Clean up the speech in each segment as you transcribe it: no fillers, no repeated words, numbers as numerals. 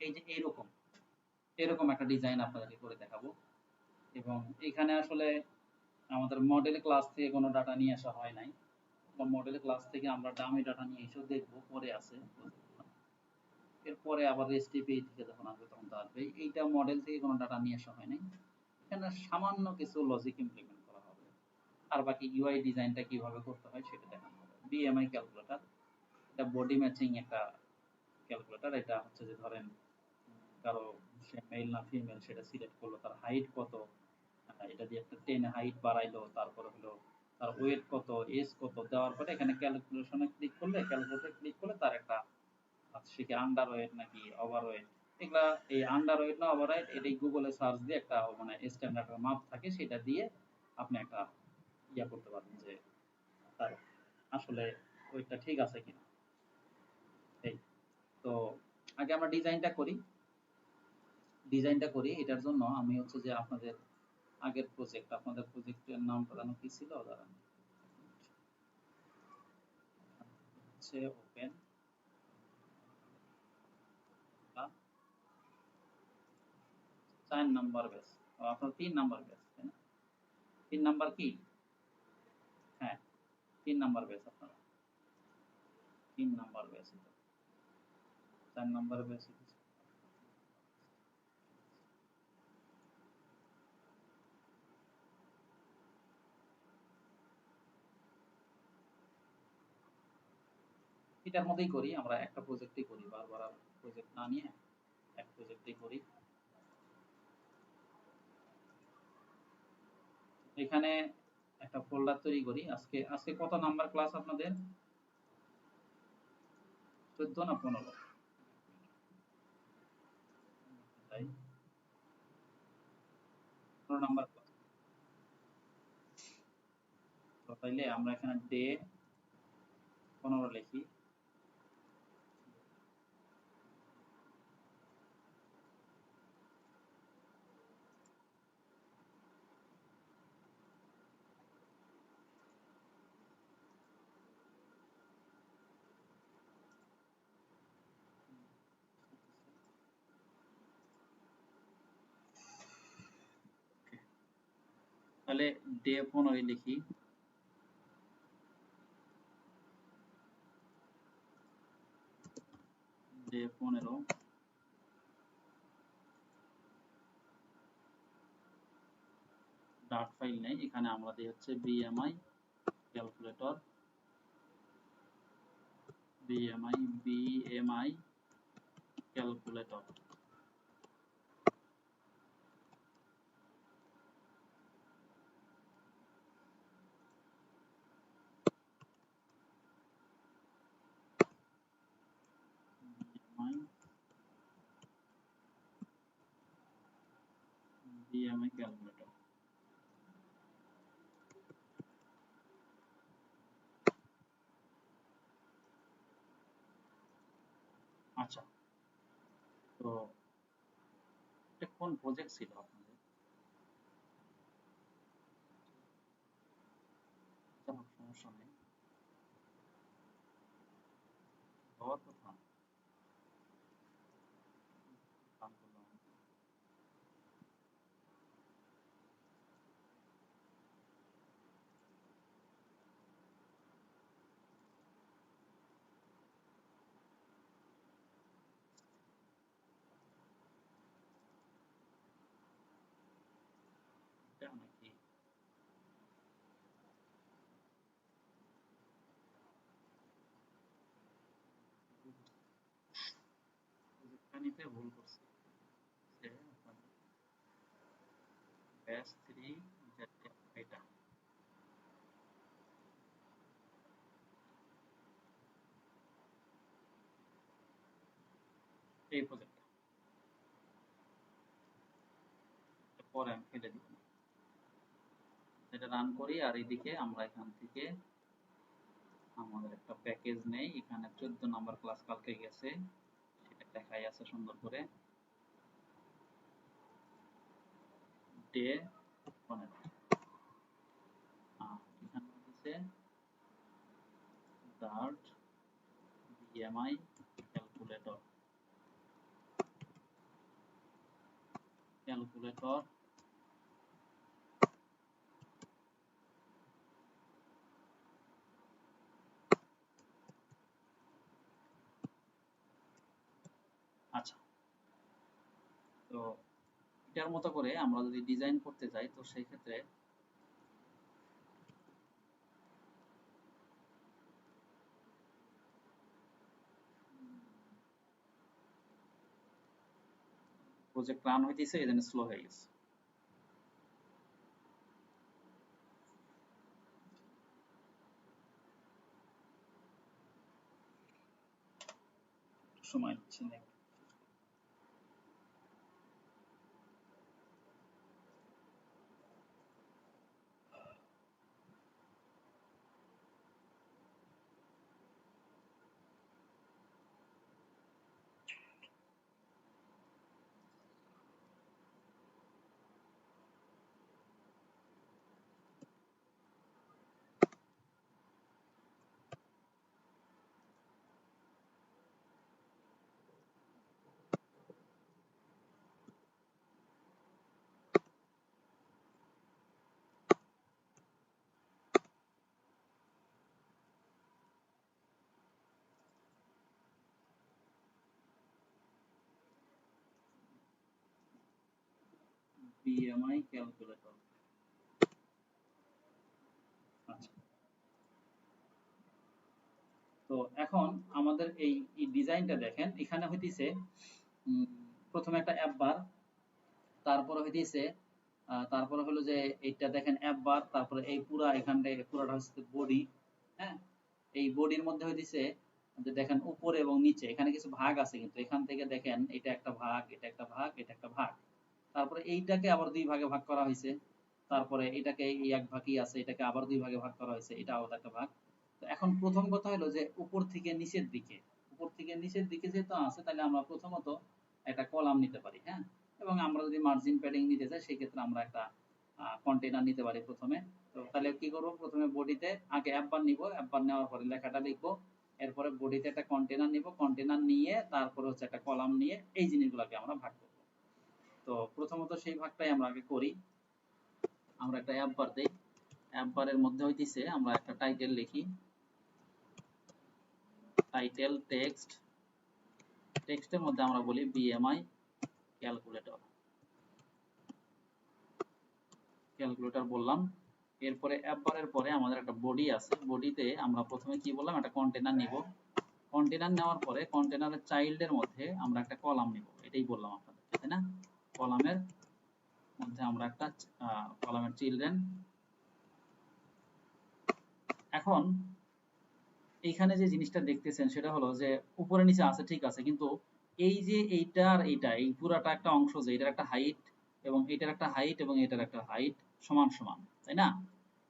এই যে এরকম এরকম একটা ডিজাইন আপনাদেরকে করে দেখাবো। এবং এখানে আসলে আমাদের মডেল ক্লাস থেকে কোনো ডাটা নিয়ে আসা হয় নাই, বা মডেল ক্লাস থেকে আমরা ডামি ডাটা নিয়ে এসেও দেখবো, পরে আছে। এরপরে আবার রেস্ট এপিআই থেকে যখন আসবে তখন তো আসবে। এইটা মডেল থেকে কোনো ডাটা নিয়ে আসা হয় নাই, এখানে সামান্য কিছু লজিক ইমপ্লিমেন্ট করা হবে, আর বাকি ইউআই ডিজাইনটা কিভাবে করতে হয় সেটা দেখানো হবে। বিএমআই ক্যালকুলেটর, এটা বডি ম্যাচিং একটা ক্যালকুলেটর। এটা হচ্ছে যে ধরেন কারো সে মেল না ফিমেল সেটা সিলেক্ট করলো, তার হাইট কত, এটা দিয়ে একটা টেনে হাইট বাড়াইলো, তারপরে হলো তার ওয়েট কত, এজ কত দেওয়ার পরে এখানে ক্যালকুলেশনে ক্লিক করলে, ক্যালকুলেটরে ক্লিক করলে তার একটা, আচ্ছা সে কি আন্ডার ওয়েট নাকি ওভার ওয়েট, এগুলা এই আন্ডার ওয়েট না ওভার ওয়েট এটাই গুগলে সার্চ দিয়ে একটা মানে স্ট্যান্ডার্ড মাপ থাকে, সেটা দিয়ে আপনি একটা ইয়া করতে পারবেন যে তার আসলে ওয়েটটা ঠিক আছে কিনা। এই তো আগে আমরা ডিজাইনটা করি। এটার জন্য আমি হচ্ছে যে আপনাদের আগের প্রজেক্ট, আপনাদের প্রজেক্টের নামটা জানো কি ছিল, দাঁড়ান হচ্ছে ওপেন 4 নাম্বার ব্যাচ, আপনার 3 নাম্বার ব্যাচ তাই না? 3 নাম্বার কি? হ্যাঁ, 3 নাম্বার ব্যাচ আপনারা, 3 নাম্বার ব্যাচ। এটা 4 নাম্বার ব্যাচ। এটার মধ্যেই করি আমরা, একটা প্রজেক্টই করি, বারবার আর প্রজেক্ট না নিয়ে এক প্রজেক্টই করি। এখানে একটা ফোল্ডার তৈরি করি। আজকে আজকে কত নাম্বার ক্লাস আপনাদের? 14 না 15? তাই 15 নাম্বার ক্লাস। তো তাইলে আমরা এখানে ডে 15 লিখি। তাহলে ডে 15 লিখি। ডে 15 ডাট ফাইল নেই, এখানে আমরা দিই হচ্ছে BMI calculator, BMI calculator. BMI calculator. আচ্ছা, তো এটা কোন প্রজেক্ট ছিল আপনাদের? আচ্ছা, সমস্যা নেই, হওয়ার কথা। কাম করলাম। এটা নাকি প্রজেক্টটা নিতে ভুল করছি, যে ব্যাচ 3 এটা এই প্রজেক্টটা, পরে আমি ফেলে দিব। এটা রান করি, আর এদিকে আমরা এখান থেকে আমাদের একটা প্যাকেজ নেই, এখানে 14 নাম্বার ক্লাস কালকে গেছে সেটা দেখাই আছে সুন্দর করে। ডে 15 এখানে হচ্ছে ডার্ট বিএমআই ক্যালকুলেটর। ক্যালকুলেটর আচ্ছা, তো এটার মতো করে আমরা যদি ডিজাইন করতে যাই তো সেই ক্ষেত্রে প্রজেক্ট রান হইতেছে এই জন্য স্লো হয়ে গেছে। সময় নিচ্ছে না। BMI calculator. আচ্ছা, তো এখন আমাদের এই ডিজাইনটা দেখেন, এখানে হইতেছে প্রথমে একটা অ্যাপ বার, তারপরে হইতেছে তারপরে হলো যে এইটা দেখেন অ্যাপ বার, তারপরে এই পুরা এখানটা পুরাটা হচ্ছে বডি। হ্যাঁ, এই বডির মধ্যে হইতেছে যে দেখেন উপরে এবং নিচে এখানে কিছু ভাগ আছে, কিন্তু এখান থেকে দেখেন এটা একটা ভাগ, এটা একটা ভাগ, এটা একটা ভাগ। তারপরে এইটাকে আবার দুই ভাগে ভাগ করা হয়েছে, তারপরে এটাকে এই এক ভাগই আছে, এটাকে আবার দুই ভাগে ভাগ করা হয়েছে, এটা আলাদা একটা ভাগ। তো এখন প্রথম কথা হলো যে উপর থেকে নিচের দিকে, উপর থেকে নিচের দিকে যেহেতু আছে তাহলে আমরা প্রথমত একটা কলাম নিতে পারি। হ্যাঁ, এবং আমরা যদি মার্জিন প্যাডিং নিতে চাই সেই ক্ষেত্রে আমরা একটা কন্টেইনার নিতে পারি প্রথমে। তো তাহলে কি করব, প্রথমে বডিতে আগে অ্যাপ বার নিব, অ্যাপ বার নেওয়ার পরে লেখাটা লিখবো, এরপরে বডিতে একটা কন্টেইনার নিব, কন্টেইনার নিয়ে তারপরে হচ্ছে একটা কলাম নিয়ে এই জিনিসগুলোকে আমরা ভাগ করব। তো প্রথমত সেই ভাগটাই আমরা আগে করি। আমরা একটা অ্যাপ বার দেই, অ্যাপ বারের মধ্যে হইতেছে আমরা একটা টাইটেল লিখি, টাইটেল টেক্সট, টেক্সটের মধ্যে আমরা বলি BMI ক্যালকুলেটর, ক্যালকুলেটর বললাম। এরপরে অ্যাপ বারের পরে আমাদের একটা বডি আছে, বডিতে আমরা প্রথমে কি বললাম, একটা কন্টেইনার নিব, কন্টেইনার নেওয়ার পরে কন্টেইনারের চাইল্ডের মধ্যে আমরা একটা কলাম নিব, এটাই বললাম আপনাদেরকে, তাই না? কলামের মধ্যে আমরা একটা কলামের চিলড্রেন। এখন এইখানে যে জিনিসটা দেখতেছেন সেটা হলো যে উপরে নিচে আছে ঠিক আছে, কিন্তু এই যে এইটা আর এইটা, এই পুরাটা একটা অংশ, যে এটার একটা হাইট এবং এটার একটা হাইট এবং এটার একটা হাইট সমান সমান, তাই না?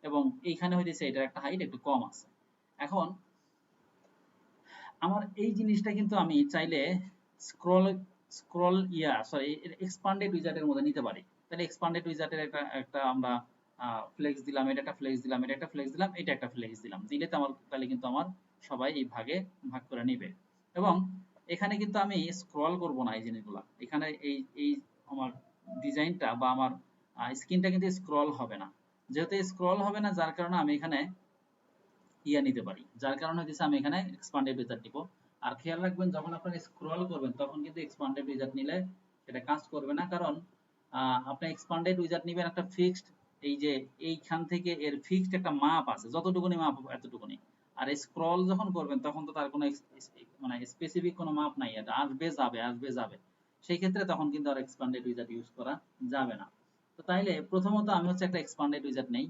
এবং এইখানে হইতেছে এটার একটা হাইট একটু কম আছে। এখন আমার এই জিনিসটা কিন্তু আমি চাইলে স্ক্রল স্ক্রল সরি এক্সপান্ডেড উইজার্ডের মধ্যে নিতে পারি। তাহলে এক্সপান্ডেড উইজার্ডের একটা একটা আমরা ফ্লেক্স দিলাম, এটা একটা ফ্লেক্স দিলাম, এটা একটা ফ্লেক্স দিলাম, এটা একটা ফ্লেক্স দিলাম, দিলে তো আমার তাহলে কিন্তু আমার সবাই এই ভাগে ভাগ করে নিবে। এবং এখানে কিন্তু আমি স্ক্রল করব না এই জিনিসগুলা, এখানে এই এই আমার ডিজাইনটা বা আমার স্ক্রিনটা কিন্তু স্ক্রল হবে না। যেহেতু স্ক্রল হবে না, যার কারণে আমি এখানে নিতে পারি, যার কারণে হচ্ছে আমি এখানে এক্সপান্ডেড উইজার্ড নিব। আর খেয়াল রাখবেন যখন আপনারা স্ক্রল করবেন তখন কিন্তু এক্সপান্ডেড উইজার্ড নিলে সেটা কাজ করবে না, কারণ আপনি এক্সপান্ডেড উইজার্ড নিবেন একটা ফিক্সড, এই যে এইখান থেকে এর ফিক্সড একটা মাপ আছে, যতটুকুনি মাপ এতটুকুনি। আর স্ক্রল যখন করবেন তখন তো তার কোনো মানে স্পেসিফিক কোনো মাপ নাই, এটা আসবে যাবে আসবে যাবে, সেই ক্ষেত্রে তখন কিন্তু আর এক্সপান্ডেড উইজার্ড ইউজ করা যাবে না। তো তাইলে প্রথমত আমি হচ্ছে একটা এক্সপান্ডেড উইজার্ড নেই,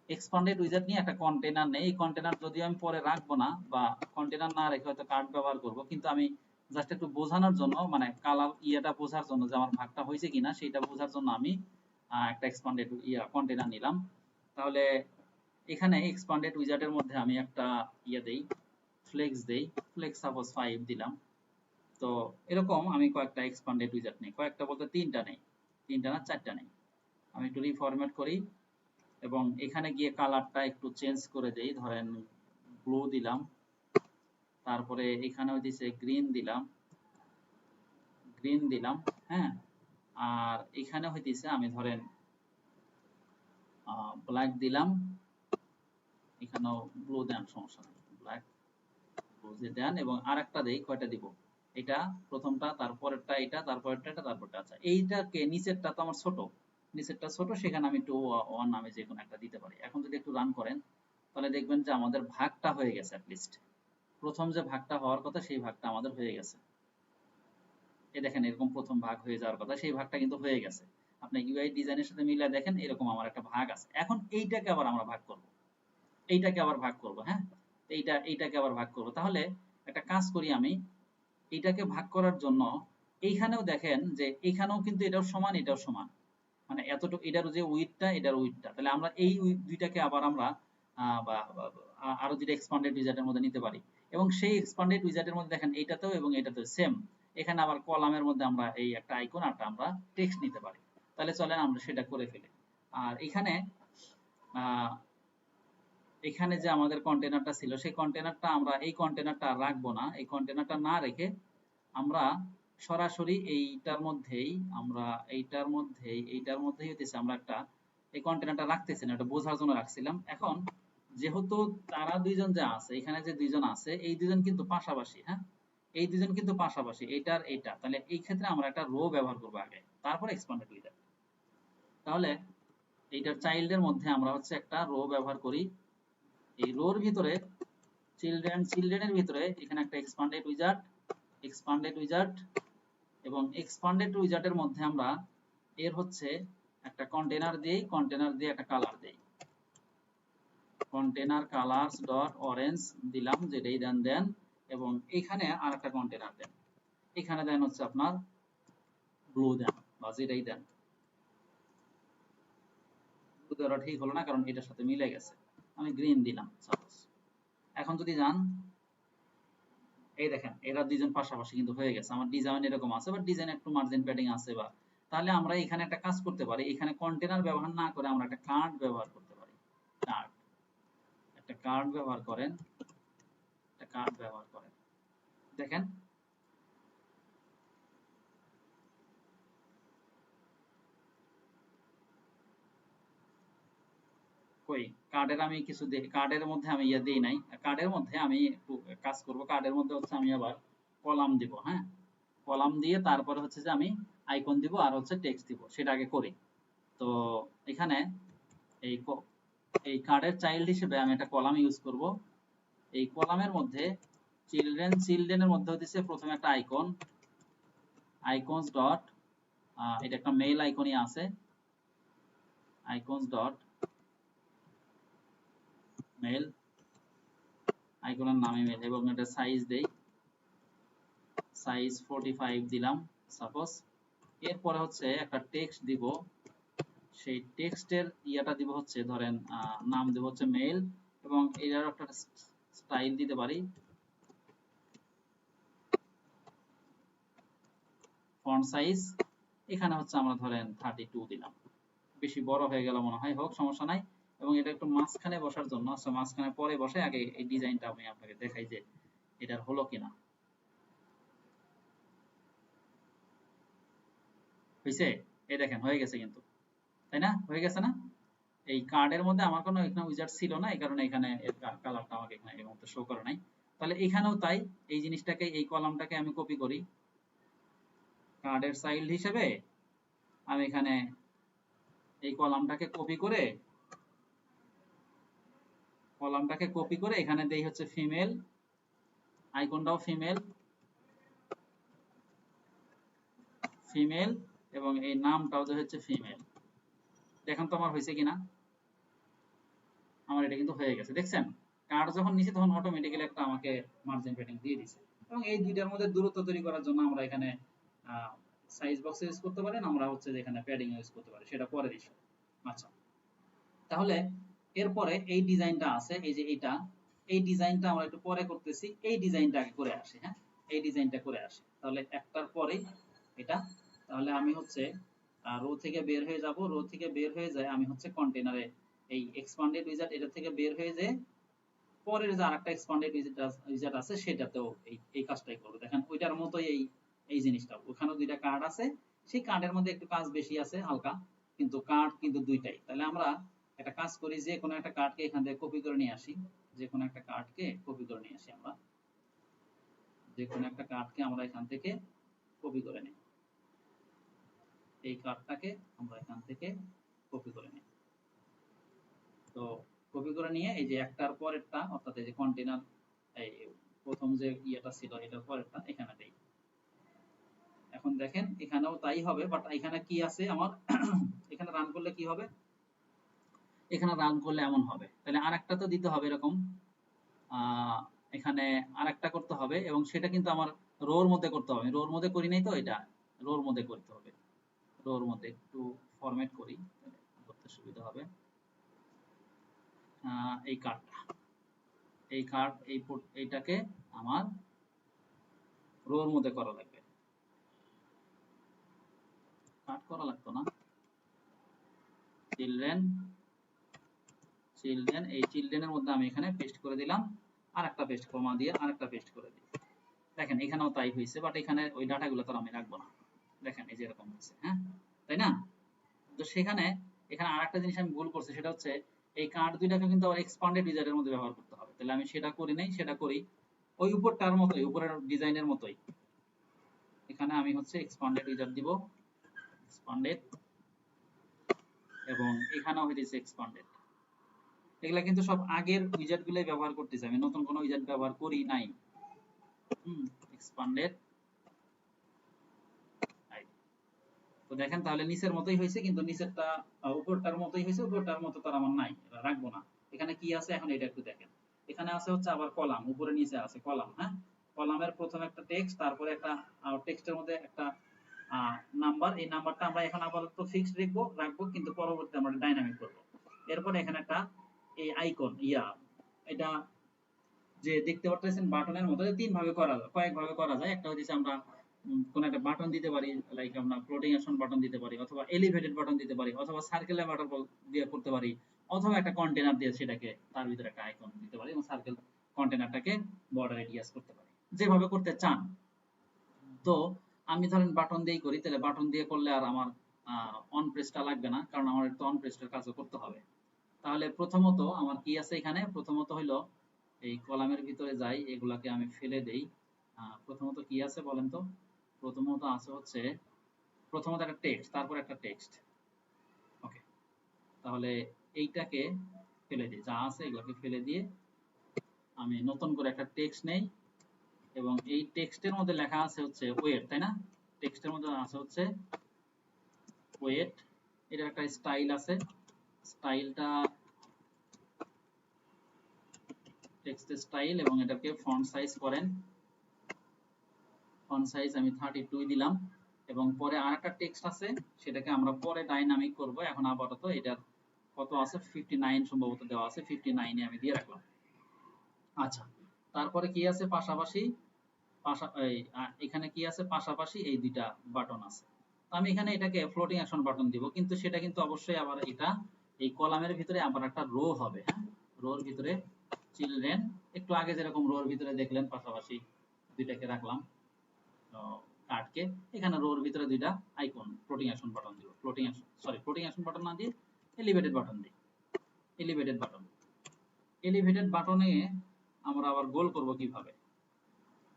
এক্সপান্ডেড উইজার্ড নিয়ে একটা কন্টেইনার নেই, এই কন্টেইনার যদিও আমি পরে রাখবো না বা কন্টেইনার না রেখে হয়তো কার্ড ব্যবহার করব, কিন্তু আমি জাস্ট একটু বোঝানোর জন্য, মানে কালার বোঝার জন্য যে আমার ভাগটা হয়েছে কিনা সেটা বোঝার জন্য আমি একটা এক্সপান্ডেড কন্টেইনার নিলাম। তাহলে এখানে এক্সপান্ডেড উইজার্ডের মধ্যে আমি একটা দেই, ফ্লেক্স দেই, ফ্লেক্স সাপোজ 5 দিলাম। তো এরকম আমি কয়েকটা এক্সপান্ডেড উইজার্ড নেই, কয়েকটা বলতে তিনটা নেই, তিনটা না চারটা নেই। আমি একটু রিফরম্যাট করি এবং এখানে গিয়ে কালারটা একটু চেঞ্জ করে দেই, ধরেন ব্লু দিলাম, তারপরে এখানে হইতেছে গ্রিন দিলাম, গ্রিন দিলাম। হ্যাঁ, আর এখানে হইতেছে আমি ধরেন ব্ল্যাক দিলাম, এখানেও ব্লু দেন, সমস্যা নেই, ব্ল্যাক ব্লু দেন, এবং আরেকটা দেই, কয়টা দিব, এটা প্রথমটা, তারপরেরটা এটা, তারপরেরটা এটা, তারপরটা। আচ্ছা এইটাকে নিচেরটা তো আমার ছোট, নিচেরটা ছোট, সেখানে আমি 2 1 নামে যে কোনো একটা দিতে পারি। এখন যদি একটু রান করেন তাহলে দেখবেন যে আমাদের ভাগটা হয়ে গেছে, অ্যাটলিস্ট প্রথম যে ভাগটা হওয়ার কথা সেই ভাগটা আমাদের হয়ে গেছে। এই দেখেন এরকম প্রথম ভাগ হয়ে যাওয়ার কথা সেই ভাগটা কিন্তু হয়ে গেছে। আপনি ইউআই ডিজাইনের সাথে মিলিয়ে দেখেন এরকম আমার একটা ভাগ আছে। এখন এইটাকে আবার আমরা ভাগ করব, এইটাকে আবার ভাগ করব, হ্যাঁ, এইটাকে আবার ভাগ করব। তাহলে একটা কাজ করি আমি, এইটাকে ভাগ করার জন্য এইখানেও দেখেন যে এইখানেও কিন্তু এটাও সমান এটাও সমান, মানে এতটুকু এটার যে উইডথটা এটার উইডথটা, তাহলে আমরা এই দুইটাকে আবার আমরা আরো যেটা এক্সপান্ডেড উইজার্ডের মধ্যে নিতে পারি, এবং সেই এক্সপান্ডেড উইজার্ডের মধ্যে দেখেন এইটাতেও এবং এটাতেও সেম। এখানে আবার কলামের মধ্যে আমরা এই একটা আইকন আর আমরা টেক্সট নিতে পারি। তাহলে চলেন আমরা সেটা করে ফেলি। আর এখানে এখানে যে আমাদের কন্টেনারটা ছিল সেই কন্টেনারটা আমরা এই কন্টেনারটা রাখবো না, এই কন্টেনারটা না রেখে আমরা সরাসরি এইটার মধ্যেই হইতেছে আমরা একটা এই কন্টেনারটা রাখতেছি না, এটা বোঝার জন্য রাখছিলাম। এখন যেহেতু তারা দুইজন যা আছে, এখানে যে দুইজন আছে এই দুইজন কিন্তু পাশাপাশি, হ্যাঁ, এই দুইজন কিন্তু পাশাপাশি, এইটার এইটা, তাহলে এই ক্ষেত্রে আমরা একটা রো ব্যবহার করবো আগে, তারপর এক্সপান্ডেড উইজার্ড। তাহলে এইটার চাইল্ডের মধ্যে আমরা হচ্ছে একটা রো ব্যবহার করি, এই রোর ভিতরে চিলড্রেনের ভিতরে এখানে একটা এক্সপান্ডেড উইজার্ড, এবং এক্সপান্ডেড উইজার্ডের মধ্যে আমরা এর হচ্ছে একটা কন্টেনার দিয়ে একটা কালার দেই, কন্টেনার কালারস ডট অরেঞ্জ দিলাম, যেটাই দেন, এবং এখানে আর একটা কন্টেনার দেন, এখানে দেন হচ্ছে আপনার ব্লু দেন, বা যেটাই দেন। ব্লু দেওয়াটা ঠিক হলো না কারণ এটার সাথে মিলে গেছে, আমি গ্রিন দিলাম সাপোজ। এখন যদি যান এই দেখেন এরা দুইজন পাশাপাশি কিন্তু হয়ে গেছে, আমার ডিজাইন এরকম আছে, বাট ডিজাইন একটু মার্জিন প্যাডিং আছে। বা তাহলে আমরা এখানে একটা কাজ করতে পারি, এখানে কন্টেনার ব্যবহার না করে আমরা একটা কার্ড ব্যবহার করতে পারি। একটা কার্ড ব্যবহার করেন, দেখেন কই কার্ডের আমি কিছু কার্ডের মধ্যে আমি ইয়ে দেই নাই, কার্ডের মধ্যে আমি একটু কাজ করব, কার্ডের মধ্যে হচ্ছে আমি আবার কলাম দিব, হ্যাঁ, কলাম দিয়ে তারপরে হচ্ছে যে আমি আইকন দিব আর হচ্ছে টেক্সট দিব, সেটা আগে করি। তো এখানে এই এই কার্ডের চাইল্ড হিসেবে আমি একটা কলাম ইউজ করব। এই কলামের মধ্যে চিলড্রেনের মধ্যে হচ্ছে প্রথমে একটা আইকনস ডট, এটা একটা মেল আইকনই আছে, আইকনস ডট মেল, আইকনের নামে মেল, এবং এটা সাইজ দেই, সাইজ 45 দিলাম সাপোজ। এরপরে হচ্ছে একটা টেক্সট দিব, সেই টেক্সটের ইয়াটা দিব হচ্ছে ধরেন নাম দেব হচ্ছে মেল, এবং এটার একটা স্টাইল দিতে পারি, ফন্ট সাইজ এখানে হচ্ছে আমরা ধরেন 32 দিলাম, বেশি বড় হয়ে গেল মনে হয়, হোক সমস্যা নাই। এবং এটা একটু মাঝখানে বসার জন্য, মাঝখানে পরে বসে আগে এই ডিজাইনটা আমি আপনাকে দেখাই যে এটার হলো কিনা। হয়েছে? এই দেখেন হয়ে গেছে কিন্তু, তাই না? হয়ে গেছে না? এই কার্ডের মধ্যে আমার কোনো এখানে উইজার্ড ছিল না, এই কারণে এখানে এর কালারটা আমাকে এখানে এই মুহূর্তে শো করে নাই। তাহলে এখানেও তাই, এই জিনিসটাকে এই কলামটাকে আমি কপি করি, কার্ডের চাইল্ড হিসেবে আমি এখানে এই কলামটাকে কপি করে এখানে দেই হচ্ছে ফিমেল, আইকনটাও ফিমেল, এবং এই নামটাও যে হচ্ছে ফিমেল। দেখেন তো আমার হয়েছে কিনা, আমার এটা কিন্তু হয়ে গেছে, দেখছেন? কার্ড যখন নিচে তখন অটোমেটিক্যালি একটা আমাকে মার্জিন প্যাডিং দিয়ে দিছে। এবং এই দুইটার মধ্যে দূরত্ব তৈরি করার জন্য আমরা এখানে সাইজ বক্স ইউজ করতে পারেন, আমরা হচ্ছে এখানে প্যাডিং ইউজ করতে পারি, সেটা পরে বিষয়। আচ্ছা, তাহলে এরপরে এই ডিজাইনটা আছে, এই যে এই ডিজাইনটা আমরা একটু পরে করতেছি, এই ডিজাইনটা আগে করে আসি, হ্যাঁ, এই ডিজাইনটা করে আসি, তাহলে একটার পরেই এটা। তাহলে আমি হচ্ছে রো থেকে বের হয়ে যাব, রো থেকে বের হয়ে যায় আমি হচ্ছে কন্টেনারে এই এক্সপান্ডেড উইজার্ড এটা থেকে বের হয়ে যায়, পরের যে আরেকটা এক্সপান্ডেড উইজার্ড আছে সেটাতেও এই কাজটাই করবে। দেখেন ওইটার মতোই এই জিনিসটা, ওখানেও দুইটা কার্ড আছে, সেই কার্ডের মধ্যে একটু কাজ বেশি আছে হালকা, কিন্তু কার্ড কিন্তু দুইটাই। তাহলে আমরা একটা কাজ করি, যে কোনো একটা কার্ডকে এখান থেকে কপি করে নিয়ে আসি, যে কোনো একটা কার্ডকে কপি করে নিয়ে আসি আমরা, যে কোনো একটা কার্ডকে আমরা এখান থেকে কপি করে নিই, এই কার্ডটাকে আমরা এখান থেকে কপি করে নিই। তো কপি করে নিয়ে এই যে একটার পরেরটা, অর্থাৎ এই যে কন্টেনার, এই প্রথম যে ইয়েটা ছিল এটার পরেরটা এখানে দেই। এখন দেখেন এখানেও তাই হবে, বাট এখানে কি আছে আমার এখানে রান করলে কি হবে, এখানে রান করলে এমন হবে। তাহলে আরেকটা তো দিতে হবে এরকম, এখানে আরেকটা করতে হবে, এবং সেটা কিন্তু আমার রোর মধ্যে করতে হবে। রোর মধ্যে করি নাই তো, এটা রোর মধ্যে করতে হবে। রোর মধ্যে একটু ফরম্যাট করি, করতে সুবিধা হবে। এই কার্ডটা, এই কার্ড, এইটাকে আমার রোর মধ্যে করা লাগবে, কাট করা লাগতো না। চিলড্রেন, চিলড্রেন, এই চিলড্রেনের মধ্যে আমি এখানে পেস্ট করে দিলাম, আর একটা পেস্ট কমা দিয়ে আরেকটা পেস্ট করে দিই। দেখেন এখানেও তাই হয়েছে, বাট এখানে ওই ডাটাগুলো তো আমি রাখবো না। দেখেন এই যে এরকম হচ্ছে, হ্যাঁ, তাই না? তো সেখানে এখানে আরেকটা জিনিস আমি ভুল করছি, সেটা হচ্ছে এই কার্ড দুইটাকে কিন্তু আবার এক্সপান্ডেড উইজার্ডের মধ্যে ব্যবহার করতে হবে। তাহলে আমি সেটা করি নাই, সেটা করি ওই উপরটার মতোই, উপরের ডিজাইনের মতোই। এখানে আমি হচ্ছে এক্সপান্ডেড উইজার্ড দিব, এক্সপান্ডেড, এবং এখানেও হইতেছে এক্সপান্ডেড। এগুলা কিন্তু সব আগের উইজার্ড গুলাই ব্যবহার করতেছি, আমি নতুন কোনো উইজার্ড ব্যবহার করি নাই। এক্সপান্ডেড। তো দেখেন তাহলে নিচের মতোই হয়েছে, কিন্তু নিচেরটা উপরটার মতোই হয়েছে, উপরটার মতো তার আমার নাই, রাখবো না। এখানে কি আছে এখন এটা একটু দেখেন। এখানে আছে হচ্ছে আবার কলাম, উপরে নিচে আছে কলাম, হ্যাঁ। কলামের প্রথম একটা টেক্সট, তারপরে একটা টেক্সটের মধ্যে একটা নাম্বার, এই নাম্বারটা আমরা এখন আপাতত ফিক্সড রাখবো, কিন্তু পরবর্তীতে আমরা ডাইনামিক করব। এরপরে এখানে একটা এই আইকন এটা যে দেখতে পাচ্ছেন বাটনের মতো, তিন ভাবে করা যায়, কয়েক ভাবে করা যায়। একটা হচ্ছে আমরা কোন একটা বাটন দিতে পারি, লাইক আমরা ফ্লোটিং অ্যাকশন বাটন দিতে পারি, অথবা এলিভেটেড বাটন দিতে পারি, অথবা সার্কেলের বাটন দিয়ে করতে পারি, অথবা একটা কন্টেনার দিয়ে সেটাকে তার ভিতরে একটা আইকন দিতে পারি, এবং সার্কেল কন্টেনারটাকে বর্ডার রেডিয়াস করতে পারি, যেভাবে করতে চান। তো আমি ধরেন বাটন দিয়েই করি, তাহলে বাটন দিয়ে করলে আর আমার অন প্রেসটা লাগবে না, কারণ আমার একটু অন প্রেসটার কাজও করতে হবে। তাহলে প্রথমত আমার কি আছে এখানে, প্রথমত হইলো এই কলামের ভিতরে যাই, এগুলাকে আমি ফেলে দেই। প্রথমত কি আছে বলেন তো? প্রথমত আছে হচ্ছে, প্রথমত একটা টেক্সট, তারপর একটা টেক্সট। ওকে, তাহলে এইটাকে ফেলে দিই, যা আছে এগুলোকে ফেলে দিয়ে আমি নতুন করে একটা টেক্সট নেই, এবং এই টেক্সটের মধ্যে লেখা আছে হচ্ছে ওয়েট, তাই না? টেক্সটের মধ্যে আছে হচ্ছে ওয়েট। এটার একটা স্টাইল আছে, স্টাইলটা টেক্সট স্টাইল, এবং এটাকে ফন্ট সাইজ করেন, ফন্ট সাইজ আমি 32 দিলাম। এবং পরে আরেকটা টেক্সট আছে, সেটাকে আমরা পরে ডাইনামিক করব। এখন আপাতত এটার কত আছে, 59 সম্ভবত দেওয়া আছে, 59 এ আমি দিয়ে রাখলাম। আচ্ছা, তারপরে কি আছে পাশাপাশি, এখানে কি আছে পাশাপাশি এই দুইটা বাটন আছে। তো আমি এখানে এটাকে ফ্লোটিং অ্যাকশন বাটন দিব, কিন্তু সেটা কিন্তু অবশ্যই আবার এটা এই কলামের ভিতরে আবার একটা রো হবে, হ্যাঁ। রোর ভিতরে চিলড্রেন, একটু আগে যেরকম রোর ভিতরে দেখলেন পাশাপাশি দুইটাকে রাখলাম কার্ডকে, এখানে রোর ভিতরে দুইটা আইকন ফ্লোটিং অ্যাকশন বাটন দিব, ফ্লোটিং অ্যাকশন বাটন না দিয়ে এলিভেটেড বাটন দিই, এলিভেটেড বাটন। এলিভেটেড বাটনে আমরা আবার গোল করব কিভাবে,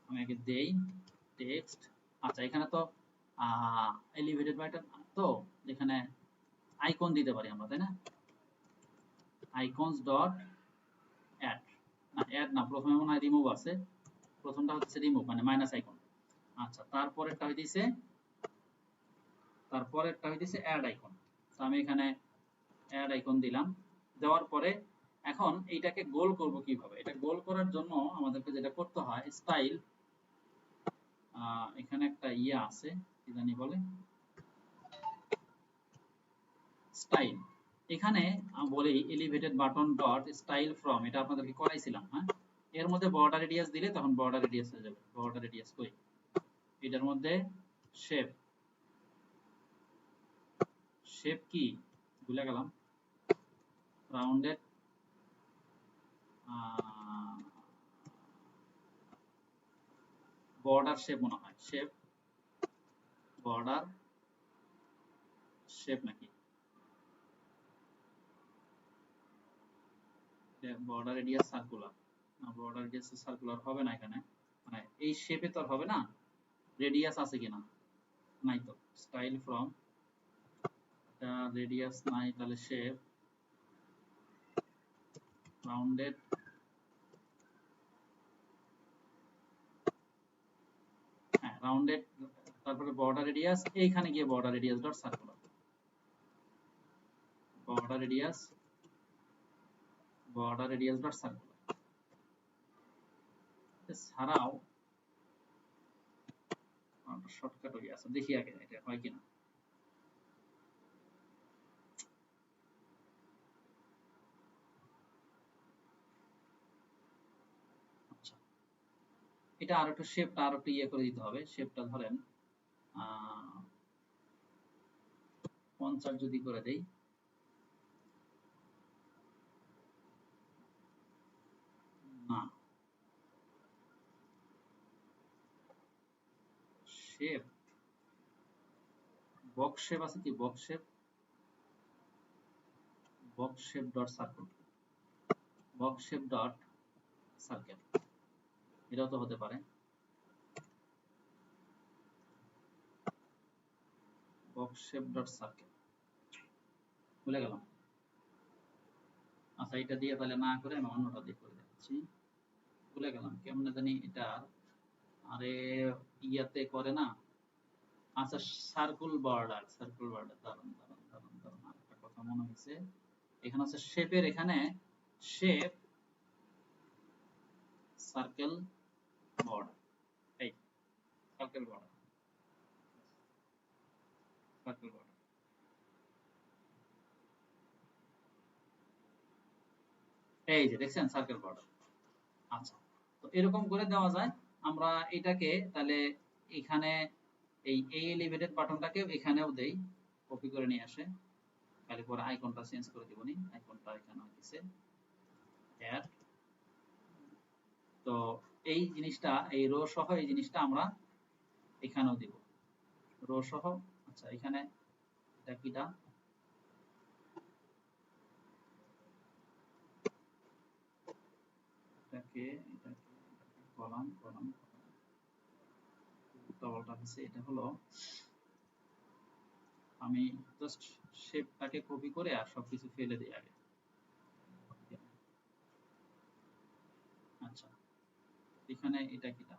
আমি আগে দেই টেক্সট। আচ্ছা, এখানে তো এলিভেটেড বাটন, তো এখানে আইকন দিতে পারি আমরা, তাই না? আইকনস ডট অ্যাড, না অ্যাড না, প্রথমে মনে হয় রিমুভ আছে, প্রথমটা হচ্ছে রিমুভ মানে মাইনাস আইকন। আচ্ছা, তারপরেরটা হইতেছে অ্যাড আইকন। তো আমি এখানে অ্যাড আইকন দিলাম, দেওয়ার পরে এখন এইটাকে গোল করব কিভাবে, এটা গোল করার জন্য আমাদেরকে যেটা করতে হয়, স্টাইল, এখানে একটা ইয়ে আছে কি জানি বলে, স্টাইল। এখানে বলি elevated button dot style from, এটা আপনাদেরকে করাইছিলাম, হ্যাঁ। এর মধ্যে বর্ডার রেডিয়াস দিলে তখন বর্ডার রেডিয়াস হয়ে যাবে, বর্ডার রেডিয়াস কই, এটার মধ্যে শেপ, শেপ কি ভুলে গেলাম, রাউন্ডেড, বর্ডার শেপ মনে হয়, শেপ বর্ডার শেপ নাকি বর্ডার রেডিয়াস সার্কুলার, না বর্ডার রেডিয়াস সার্কুলার হবে না এখানে, মানে এই শেপে তো আর হবে না, রেডিয়াস আছে কিনা, নাই তো, স্টাইল ফ্রম রেডিয়াস নাই, তাহলে শেপ রাউন্ডেড হ্যাঁ রাউন্ডেড, তারপরে বর্ডার রেডিয়াস, এইখানে গিয়ে border radius dot circular, border radius dot circular ছাড়াও শর্টকাট হয়ে আছে, দেখি আগে এটা হয় কিনা। আচ্ছা এটা আর একটু শেপটা আর একটু ইয়ে করে দিতে হবে, শেপটা ধরেন 50 যদি করে দেই, না শেপ বক্স শেপ আছে কি, box shape dot circle, box shape dot circle, এটাও তো হতে পারে, বক্স শেপ ডট সার্কেল, ভুলে গেলাম। আচ্ছা এটা দিয়ে তাহলে না করে আমি অন্যটা দিয়ে করে দিচ্ছি, ভুলে গেলাম কেমনে জানি এটা, আরে ইয়াতে করে না, আচ্ছা সার্কুল বর্ডার, দারুন দারুন দারুন দারুন, একটা কথা মনে হয়েছে, এখানে আছে শেপের, এখানে শেপ সার্কেল বর্ডার, এই সার্কেল বর্ডার, সার্কেল বর্ডার, এই যে দেখছেন সার্কেল বর্ডার। আচ্ছা তো এরকম করে দেওয়া যায়, আমরা এটাকে তাহলে এখানে এই এলিভেটেড বাটনটাকে এখানেও দেই, কপি করে নিয়ে আসে, তাহলে পরে আইকনটা চেঞ্জ করে দিবনি, আইকনটা এখানে হইছে অ্যাড, তো এই জিনিসটা এই রো সহ এই জিনিসটা আমরা এখানেও দিব, রো সহ। আচ্ছা এখানে এটা কিটা, এটাকে কলাম কলাম ডবলটা আছে, এটা হলো আমি জাস্ট শেপটাকে কপি করে আর সবকিছু ফেলে দিই আগে। আচ্ছা এখানে এটা কিটা,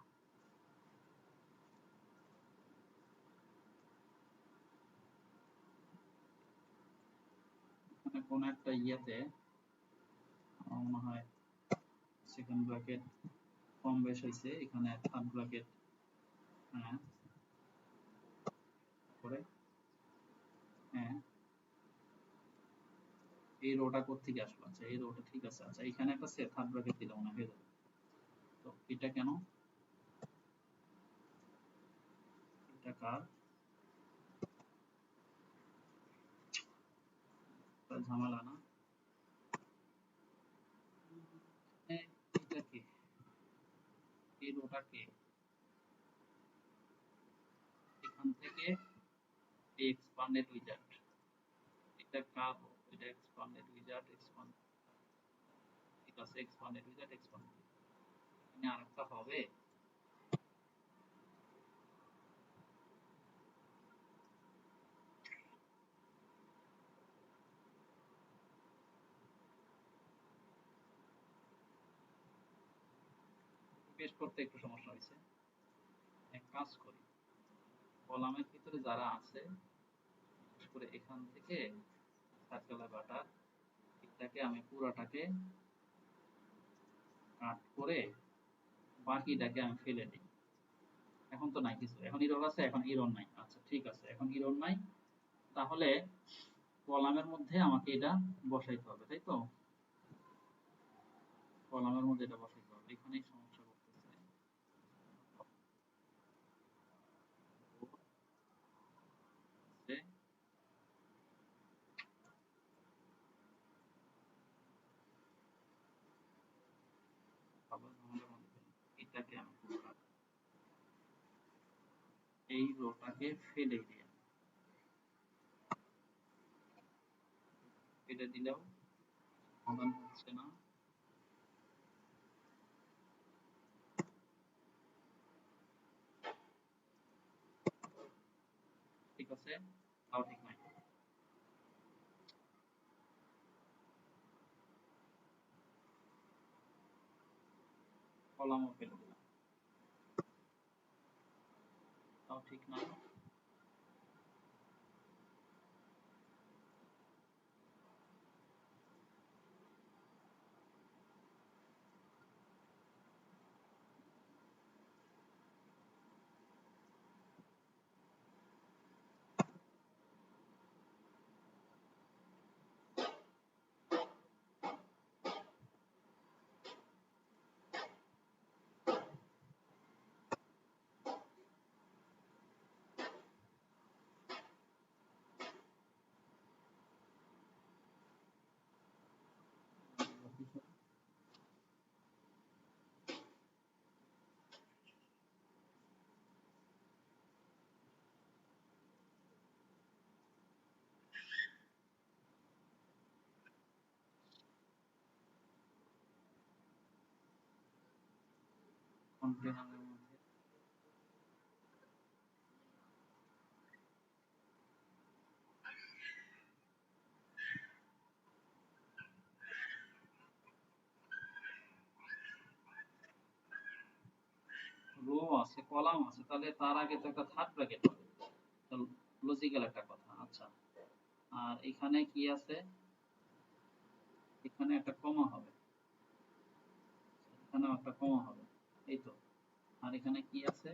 এখানে কোন একটা ইয়াতে আমার মনে হয় সেকেন্ড ব্র্যাকেট কম বেশ হয়েছে, এখানে থার্ড ব্র্যাকেট হ্যাঁ করে, হ্যাঁ এই রোটা কোত্থেকে আসলো, আচ্ছা এই রোটা ঠিক আছে, আচ্ছা এখানে একটা থার্ড ব্র্যাকেট দিলে মনে হয়ে যাবে, তো এটা কেন, এটা কার ঝামেলা না, এটা কি এই রোটা কে, এখান থেকে এক্সপান্ডেড উইজার্ড, এটা কার রো, এটা এক্সপান্ডেড উইজার্ড, এক্সপান্ড ঠিক আছে, এক্সপান্ডেড উইজার্ড এক্সপান্ড, এখানে আরেকটা হবে, পেস্ট করতে একটু সমস্যা হয়েছে, এক কাজ করি, কলামের ভিতরে যারা আছে বিশেষ করে এখান থেকে সার্কেল বাটার এটাকে আমি পুরাটাকে কাট করে বাকিটাকে আমি ফেলে দিই, এখন তো নাই কিছু, এখন ইরর আছে, এখন ইরর নাই, আচ্ছা ঠিক আছে এখন ইরর নাই, তাহলে কলামের মধ্যে আমাকে এটা বসাইতে হবে, তাই তো কলামের মধ্যে এটা বসাইতে হবে, এখানেই সমস্যা করতেছে, এটাকে আমি এই রোটাকে ফেলে দিই, এটা দিলেও সমাধান হচ্ছে না। ঠিক আছে, তাও ঠিক নাই। কলামও ফেলে দিলাম, তাও ঠিক না। কন্টেনারের মধ্যে রো আছে, কলাম আছে, তাহলে তার আগে তো একটা থার্ড ব্র্যাকেট হবে, লজিক্যাল একটা কথা। আচ্ছা, আর এখানে কি আছে? এখানে একটা কমা হবে, এখানেও একটা কমা হবে, এই তো। আর এখানে কি আছে?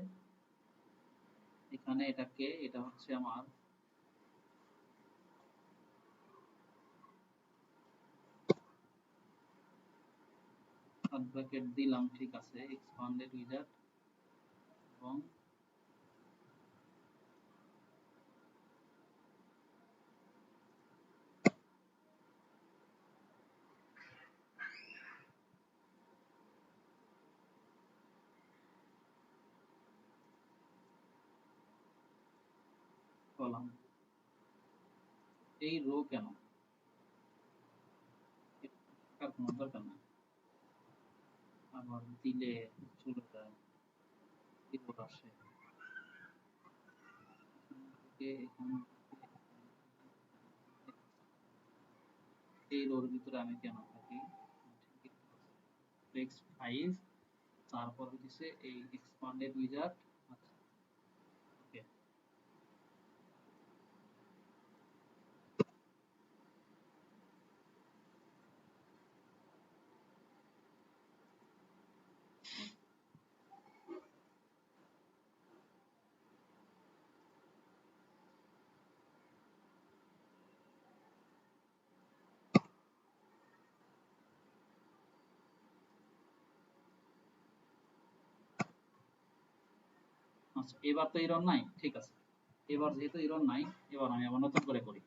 এখানে এটাকে, এটা হচ্ছে আমার থার্ড ব্র্যাকেট দিলাম, ঠিক আছে, এক্সপান্ডেড উইজার্ড এবং কলাম। এই রো কেন? এটা থাকার কোনো দরকার নেই, আবার দিলে চলে যায়, এরর আসে। এখান এই রোর ভিতরে আমি কেন থাকি? টেক্সট 5, তারপর হচ্ছে এই এক্সপান্ডেড উইজার্ড। আচ্ছা, ওকে। আচ্ছা, এবার তো এরর নাই, ঠিক আছে। এবার যেহেতু এরর নাই, এবার আমি আবার নতুন করে করি।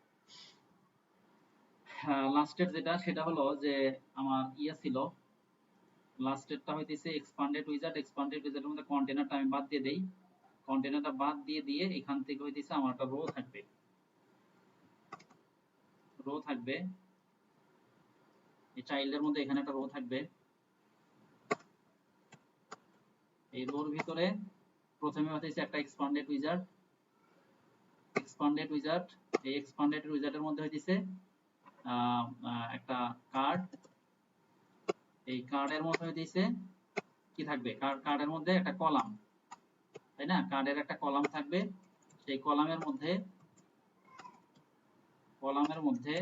লাস্টের যেটা, সেটা হলো যে আমার ইয়ে ছিল, লাস্টেরটা হইতেছে এক্সপান্ডেড উইজার্ড। এক্সপান্ডেড উইজার্ডের মধ্যে কন্টেনারটা আমি বাদ দিয়ে দেই, কন্টেনারটা বাদ দিয়ে দিয়ে এখান থেকে হইতেছে আমার একটা রো থাকবে, রো থাকবে এই চাইল্ডের মধ্যে, এখানে একটা রো থাকবে। এই রোর ভিতরে প্রথমে হইতেছে একটা এক্সপান্ডেড উইজার্ড, এক্সপান্ডেড উইজার্ড। এই এক্সপান্ডেড উইজার্ডের মধ্যে হইতেছে একটা কার্ড। এই কার্ডের মধ্যে হইতেছে কি থাকবে? কার্ডের মধ্যে একটা কলাম, তাই না? কার্ডের একটা কলাম থাকবে, সেই কলামের মধ্যে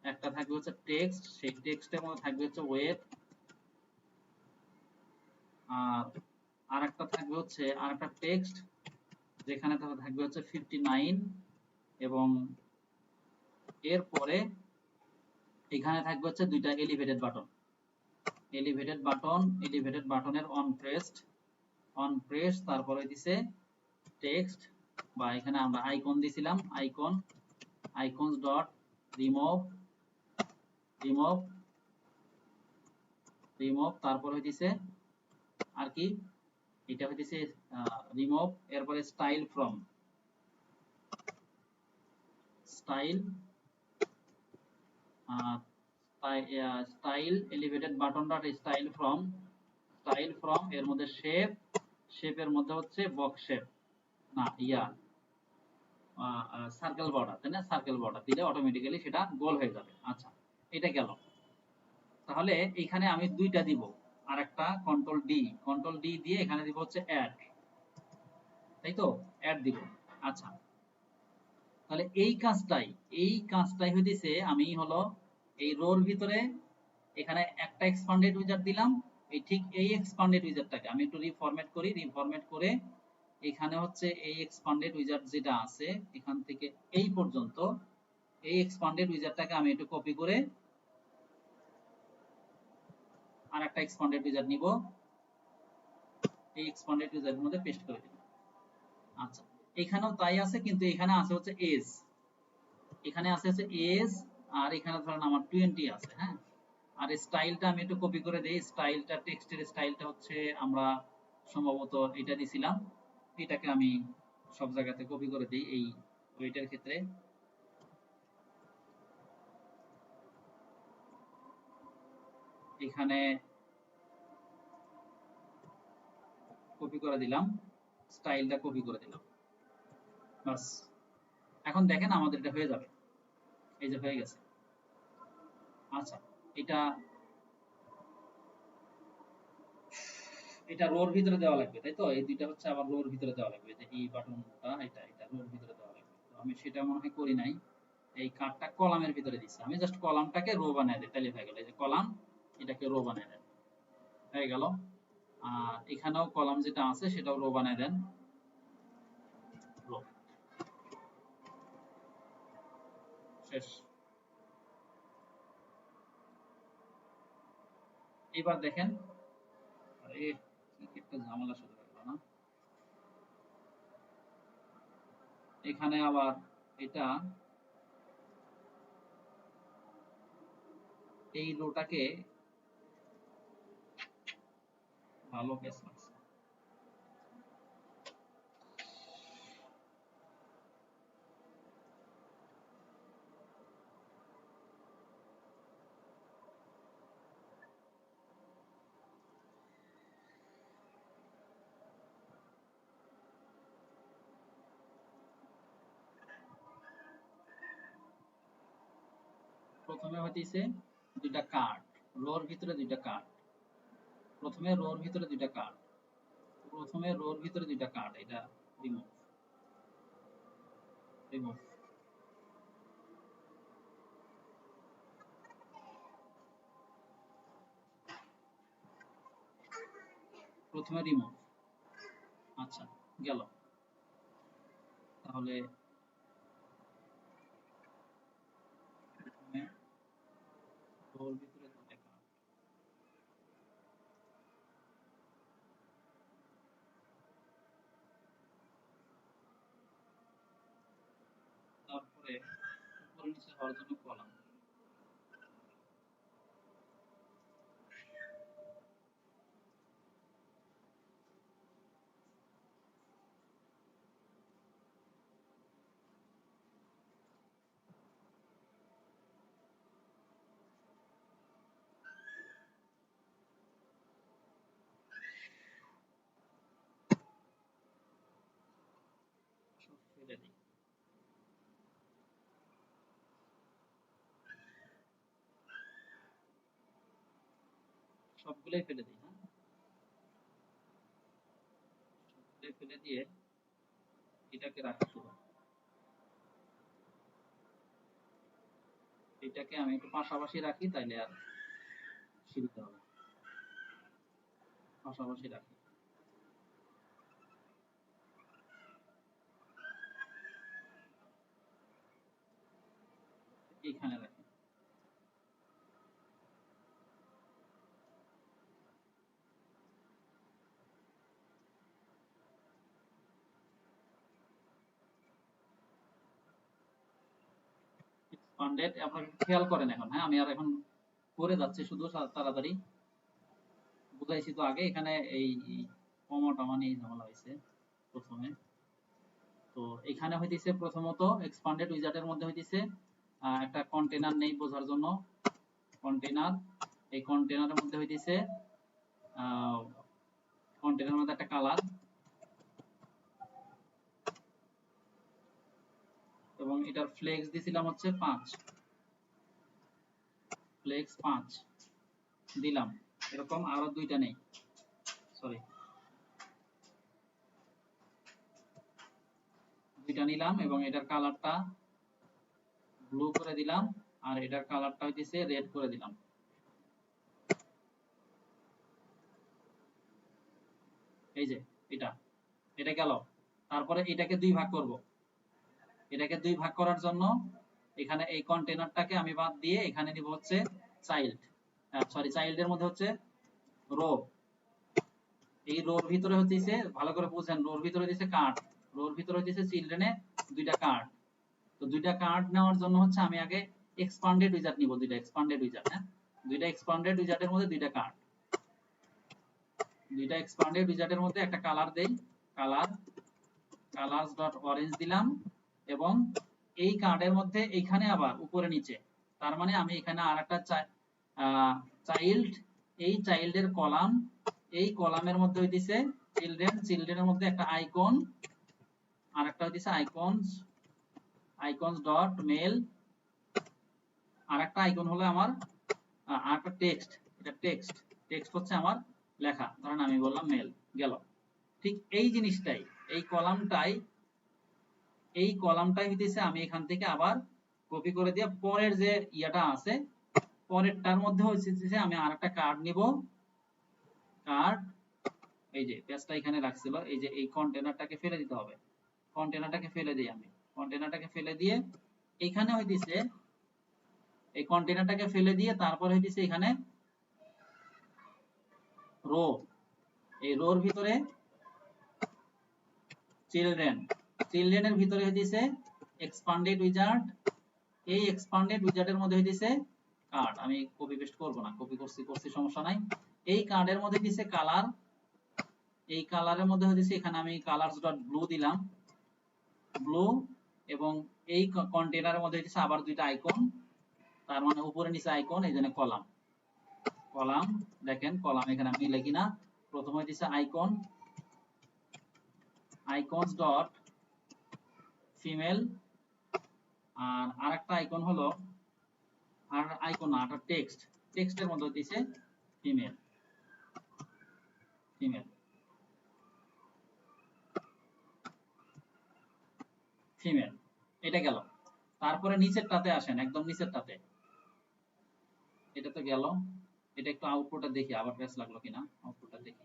একটা থাকবে হচ্ছে টেক্সট, সেই টেক্সটের মধ্যে থাকবে হচ্ছে ওয়েট, আর আরেকটা থাকবে হচ্ছে আরেকটা টেক্সট, যেখানে থাকবে হচ্ছে 59, এবং এরপরে এখানে থাকবে হচ্ছে দুইটা এলিভেটেড বাটন, এলিভেটেড বাটনের অন প্রেস, তারপরে দিছে টেক্সট, বা এখানে আমরা আইকন দিছিলাম, icons dot remove, remove, remove, তারপর হইতেছে আর কি, এটা হইতেছে রিমুভ, এরপরে style from, style style elevated button dot style from এর মধ্যে শেপের মধ্যে হচ্ছে বক্স শেপ না সার্কেল বর্ডার, তাই না? সার্কেল বর্ডার দিলে অটোমেটিক্যালি সেটা গোল হয়ে যাবে। আচ্ছা, এটা গেল। তাহলে এখানে আমি দুইটা দিব, আর একটা কন্ট্রোল ডি দিয়ে এখানে দিব হচ্ছে অ্যাড, তাই তো? অ্যাড দিব। আচ্ছা, তাহলে এই কাজটাই হইতেছে আমি হলো এই রোর ভিতরে এখানে একটা এক্সপান্ডেড উইজার্ড দিলাম। ঠিক এই এক্সপান্ডেড উইজার্ডটাকে আমি একটু রিফরম্যাট করে এখানে হচ্ছে এই এক্সপান্ডেড উইজার্ড যেটা আছে এখান থেকে এই পর্যন্ত এই এক্সপান্ডেড উইজার্ডটাকে আমি একটু কপি করে আর একটা এক্সপান্ডেড উইজার্ড নিব, এই এক্সপান্ডেড উইজার্ডের মধ্যে পেস্ট করে দিব। আচ্ছা, এখানেও তাই আছে, কিন্তু এখানে আছে হচ্ছে এজ, এখানে আছে হচ্ছে এজ, আর এখানে ধরেন আমার 20 আছে, হ্যাঁ। আর স্টাইলটা আমি একটু কপি করে দেই, স্টাইলটা টেক্সটের স্টাইলটা হচ্ছে আমরা সম্ভবত এটা দিছিলাম, এটাকে আমি সব জায়গাতে কপি করে দিই এই ওয়েটের ক্ষেত্রে। এখানে কপি করে দিলাম, স্টাইলটা কপি করে দিলাম, বাস। এখন দেখেন আমাদের এটা হয়ে যাবে, এই যে হয়ে গেছে। আচ্ছা, এটা এটা রোর ভিতরে দেওয়া লাগবে, তাই তো? এই দুইটা হচ্ছে আবার রোর ভিতরে দেওয়া লাগবে, যে এই বাটনটা এটা রোর ভিতরে দেওয়া লাগবে। তো আমি সেটা মনে হয় করি নাই, এই কার্ডটা কলামের ভিতরে দিচ্ছি, আমি জাস্ট কলামটাকে রো বানিয়ে দিই, তাহলে হয়ে গেল। এই যে কলাম, এটাকে রো বানিয়ে দেন, হয়ে গেল। আর এখানেও কলাম যেটা আছে সেটাও রো বানিয়ে দেন, রো, শেষ। এবার দেখেন, আরে কি একটা ঝামেলা শুরু হয়ে গেল না। এখানে আবার এটা এই রোটাকে ভালো কেস লাগছে। প্রথমে হইতেছে দুইটা কার্ড, রোর ভিতরে দুইটা কার্ড, প্রথমে রোর ভিতরে দুইটা কার্ড, এটা রিমুভ, রিমুভ, প্রথমে রিমুভ। আচ্ছা, গেল। তাহলে প্রথমে রোর ভিতরে দুইটা কার্ড, তারপরে উপরে নিচে হওয়ার জন্য কলাম, সব ফেলে দিই, সবগুলোই ফেলে দিই, হ্যাঁ, সবগুলোই ফেলে দিয়ে এটাকে রাখি শুধু, এটাকে আমি একটু পাশাপাশি রাখি, তাইলে আর সুবিধা হবে, পাশাপাশি রাখি, এইখানে রাখি। এক্সপান্ডেড, আপনারা খেয়াল করেন এখন, হ্যাঁ, আমি আর এখন করে যাচ্ছি শুধু তাড়াতাড়ি, বুঝাইছি তো আগে, এখানে এই কমা টমা নিয়ে ঝামেলা হয়েছে প্রথমে। তো এখানে হইতেছে প্রথমত এক্সপান্ডেড উইজার্ডের মধ্যে হইতেছে একটা কন্টেনার নেই বোঝার জন্য। কন্টেনার, এই কন্টেনারের মধ্যে হইতেছে কন্টেনারের মধ্যে একটা কালার, এবং এটার ফ্লেক্স দিছিলাম হচ্ছে 5, ফ্লেক্স 5 দিলাম। এরকম আরো দুইটা নেই, সরি দুইটা নিলাম, এবং এটার কালারটা ব্লু করে দিলাম, আর এটার কালারটা হইতেছে রেড করে দিলাম। এই যে এটা এটা গেল। তারপরে এটাকে দুই ভাগ করব। এটাকে দুই ভাগ করার জন্য এখানে এই কন্টেনারটাকে আমি বাদ দিয়ে এখানে নিব হচ্ছে চাইল্ড, সরি চাইল্ডের মধ্যে হচ্ছে রো। এই রোর ভিতরে হচ্ছে, ভালো করে বুঝেন, রোর ভিতরে হচ্ছে কার্ড, রোর ভিতরে হচ্ছে চিলড্রেনে দুইটা কার্ড। তো দুইটা কার্ড নেওয়ার জন্য হচ্ছে আমি আগে এক্সপান্ডেড উইজার্ড নিব, দুইটা এক্সপান্ডেড উইজার্ড, হ্যাঁ দুইটা এক্সপান্ডেড উইজার্ডের মধ্যে দুইটা কার্ড, দুইটা এক্সপান্ডেড উইজার্ডের মধ্যে একটা কালার দেই, কালার কালারস ডট অরেঞ্জ দিলাম, এবং এই কার্ডের মধ্যে এইখানে আবার উপরে নিচে, তার মানে আমি এখানে আরেকটা চাইল্ড, এই চাইল্ডের কলাম, এই কলামের মধ্যে হইতেছে চিলড্রেন, চিলড্রেনের মধ্যে একটা আইকন, আরেকটা হইতেছে আইকনস, আইকনস ডট মেল, আরেকটা আইকন হলো আমার আরেকটা টেক্সট, এটা টেক্সট, টেক্সট হচ্ছে আমার লেখা, ধরেন আমি বললাম মেল, গেল। ঠিক এই জিনিসটাই, এই কলামটাই, এই কলামটাই হইতেছে আমি এখান থেকে আবার কপি করে দিয়ে পরের যে ইয়াটা আছে পরেরটার মধ্যে হচ্ছে আমি আরেকটা কার্ড নিব, কার্ড, এই যে পেজটা এখানে রাখছিল, এই যে এই কন্টেনারটাকে ফেলে দিতে হবে, কন্টেনারটাকে ফেলে দিই আমি, কন্টেনারটাকে ফেলে দিয়ে এখানে হইতেছে এই কন্টেনারটাকে ফেলে দিয়ে তারপর হইতেছে এখানে রো, এই রোর ভিতরে চিলড্রেন, চিলড্রেনের ভিতরে হইতেছে এক্সপান্ডেড উইজার্ড, এই এক্সপান্ডেড উইজার্ডের মধ্যে হইতেছে কার্ড, আমি কপি পেস্ট করব না, কপি করছি সমস্যা নাই। এই কার্ডের মধ্যে হইতেছে কালার, এই কালারের মধ্যে হইতেছে এখানে আমি কালারস ডট ব্লু দিলাম, ব্লু, এবং এই কন্টেনারের মধ্যে হইতেছে আবার দুইটা আইকন, তার মানে উপরে নিচে আইকন, এই জন্য কলাম, কলাম, দেখেন কলাম এখানে আমি লিখি না, প্রথম হইতেছে আইকন, আইকনস ডট ফিমেল, আর আরেকটা আইকন হলো, আর আইকন না, এটা টেক্সট, টেক্সটের মধ্যে হইতেছে ফিমেল, ফিমেল, ফিমেল, এটা গেল। তারপরে নিচেরটাতে আসেন, একদম নিচেরটাতে, এটা তো গেল, এটা একটু আউটপুটটা দেখি আবার প্রেস লাগলো কিনা, আউটপুটটা দেখি।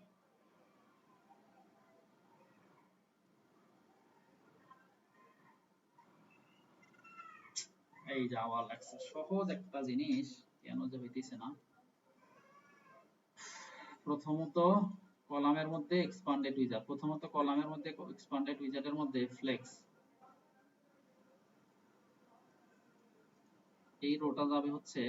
এই যে আবার লাগছে, সহজ একটা জিনিস কেন যে হইতেছে না। প্রথমত কলামের মধ্যে এক্সপান্ডেড উইজার্ড, প্রথমত কলামের মধ্যে এক্সপান্ডেড উইজার্ডের মধ্যে ফ্লেক্স, এই রোটা যাবে হচ্ছে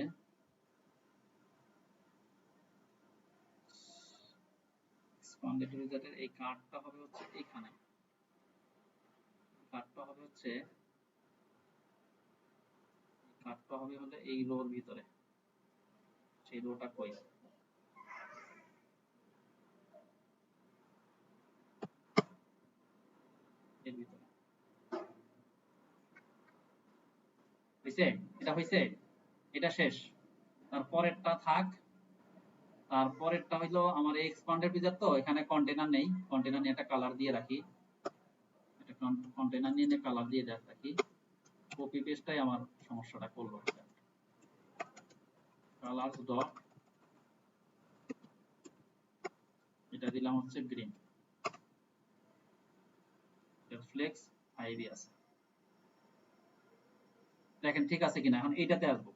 এক্সপান্ডেড উইজার্ডের, এই কার্ডটা হবে হচ্ছে এখানে, কার্ডটা হবে হচ্ছে, কার্ডটা হবে হলে এই রোর ভিতরে, সেই রোটা কই, এর ভিতরে হইছে, এটা হইছে, এটা শেষ, তারপরেরটা থাক, তারপরেরটা হইলো আমার এক্সপান্ডেড উইজার্ড, তো এখানে কন্টেনার নেই, কন্টেনার নিয়ে একটা কালার দিয়ে রাখি, এটা কন্টেনার নিয়ে কালার দিয়ে রাখি, কপি পেস্টটাই আমার সমস্যাটা করলো, কালারস ডট, এটা দিলাম হচ্ছে গ্রিন, ফ্লেক্স 5 আছে, দেখেন ঠিক আছে কিনা। এখন এইটাতে আসবো,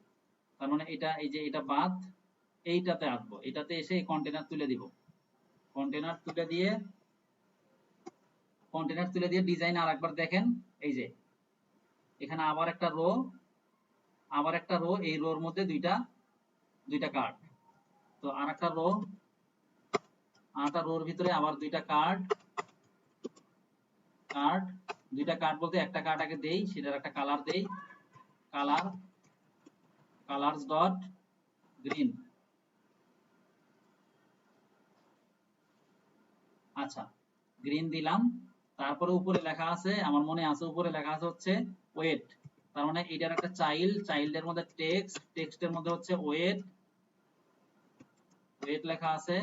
তার মানে এটা, এই যে এটা বাদ, এইটাতে আসবো, এটাতে এসে কন্টেনার তুলে দিব, কন্টেনার তুলে দিয়ে, কন্টেনার তুলে দিয়ে ডিজাইন আরেকবার দেখেন, এই যে এখানে আবার একটা রো, আবার একটা রো, এই রোর মধ্যে দুইটা দুইটা কার্ড, তো আরেকটা রো, আরেকটা রোর ভিতরে আবার দুইটা কার্ড, কার্ড, দুইটা কার্ড বলতে একটা কার্ড আগে দেই, সেটার একটা কালার দেই, কালার, colors dot green। আচ্ছা, গ্রিন দিলাম, তারপরে উপরে লেখা আছে, আমার মনে আছে উপরে লেখা আছে হচ্ছে ওয়েট, তার মানে এটার একটা চাইল্ডের মধ্যে টেক্সটের মধ্যে হচ্ছে ওয়েট লেখা আছে,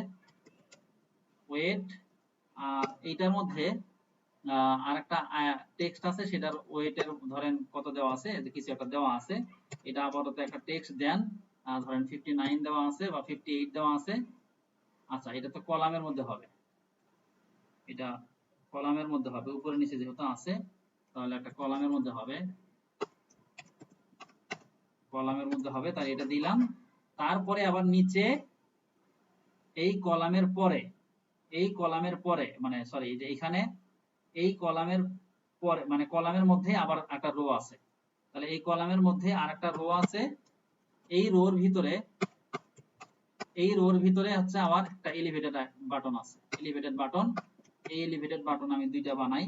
ওয়েট। আর এইটার মধ্যে আরেকটা টেক্সট আছে, সেটার ওয়েটের ধরেন কত দেওয়া আছে, কিছু একটা দেওয়া আছে, এটা আপাতত একটা টেক্সট দেন, ধরেন 59 দেওয়া আছে বা 58 দেওয়া আছে। আচ্ছা, এটা তো কলামের মধ্যে হবে, এটা কলামের মধ্যে হবে, উপরে নিচে যেহেতু আছে তাহলে একটা কলামের মধ্যে হবে, তাই এটা দিলাম। তারপরে আবার নিচে এই কলামের পরে মানে সরি, এই যে এখানে এই কলামের পরে মানে কলামের মধ্যে আবার একটা রো আছে, তাহলে এই কলামের মধ্যে আর একটা রো আছে, এই রোর ভিতরে হচ্ছে আবার একটা এলিভেটেড বাটন আছে, এলিভেটেড বাটন। এই এলিভেটেড বাটন আমি দুইটা বানাই,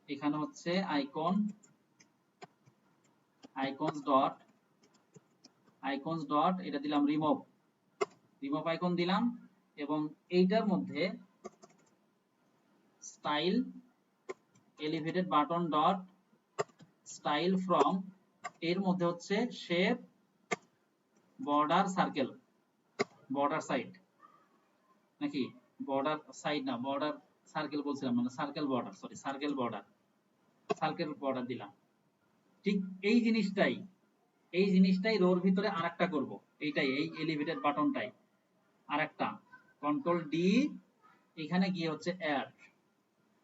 এখানে হচ্ছে আইকনস ডট এটা দিলাম রিমুভ আইকন দিলাম, এবং এইটার মধ্যে style elevated button dot style from, এর মধ্যে হচ্ছে shape border circle, border side নাকি বর্ডার সাইড না, বর্ডার সার্কেল বলছিলাম, মানে সার্কেল বর্ডার দিলাম। ঠিক এই জিনিসটাই রোর ভিতরে আরেকটা করব, এইটাই এই এলিভেটেড বাটনটাই আরেকটা, কন্ট্রোল ডি, এখানে গিয়ে হচ্ছে অ্যাড।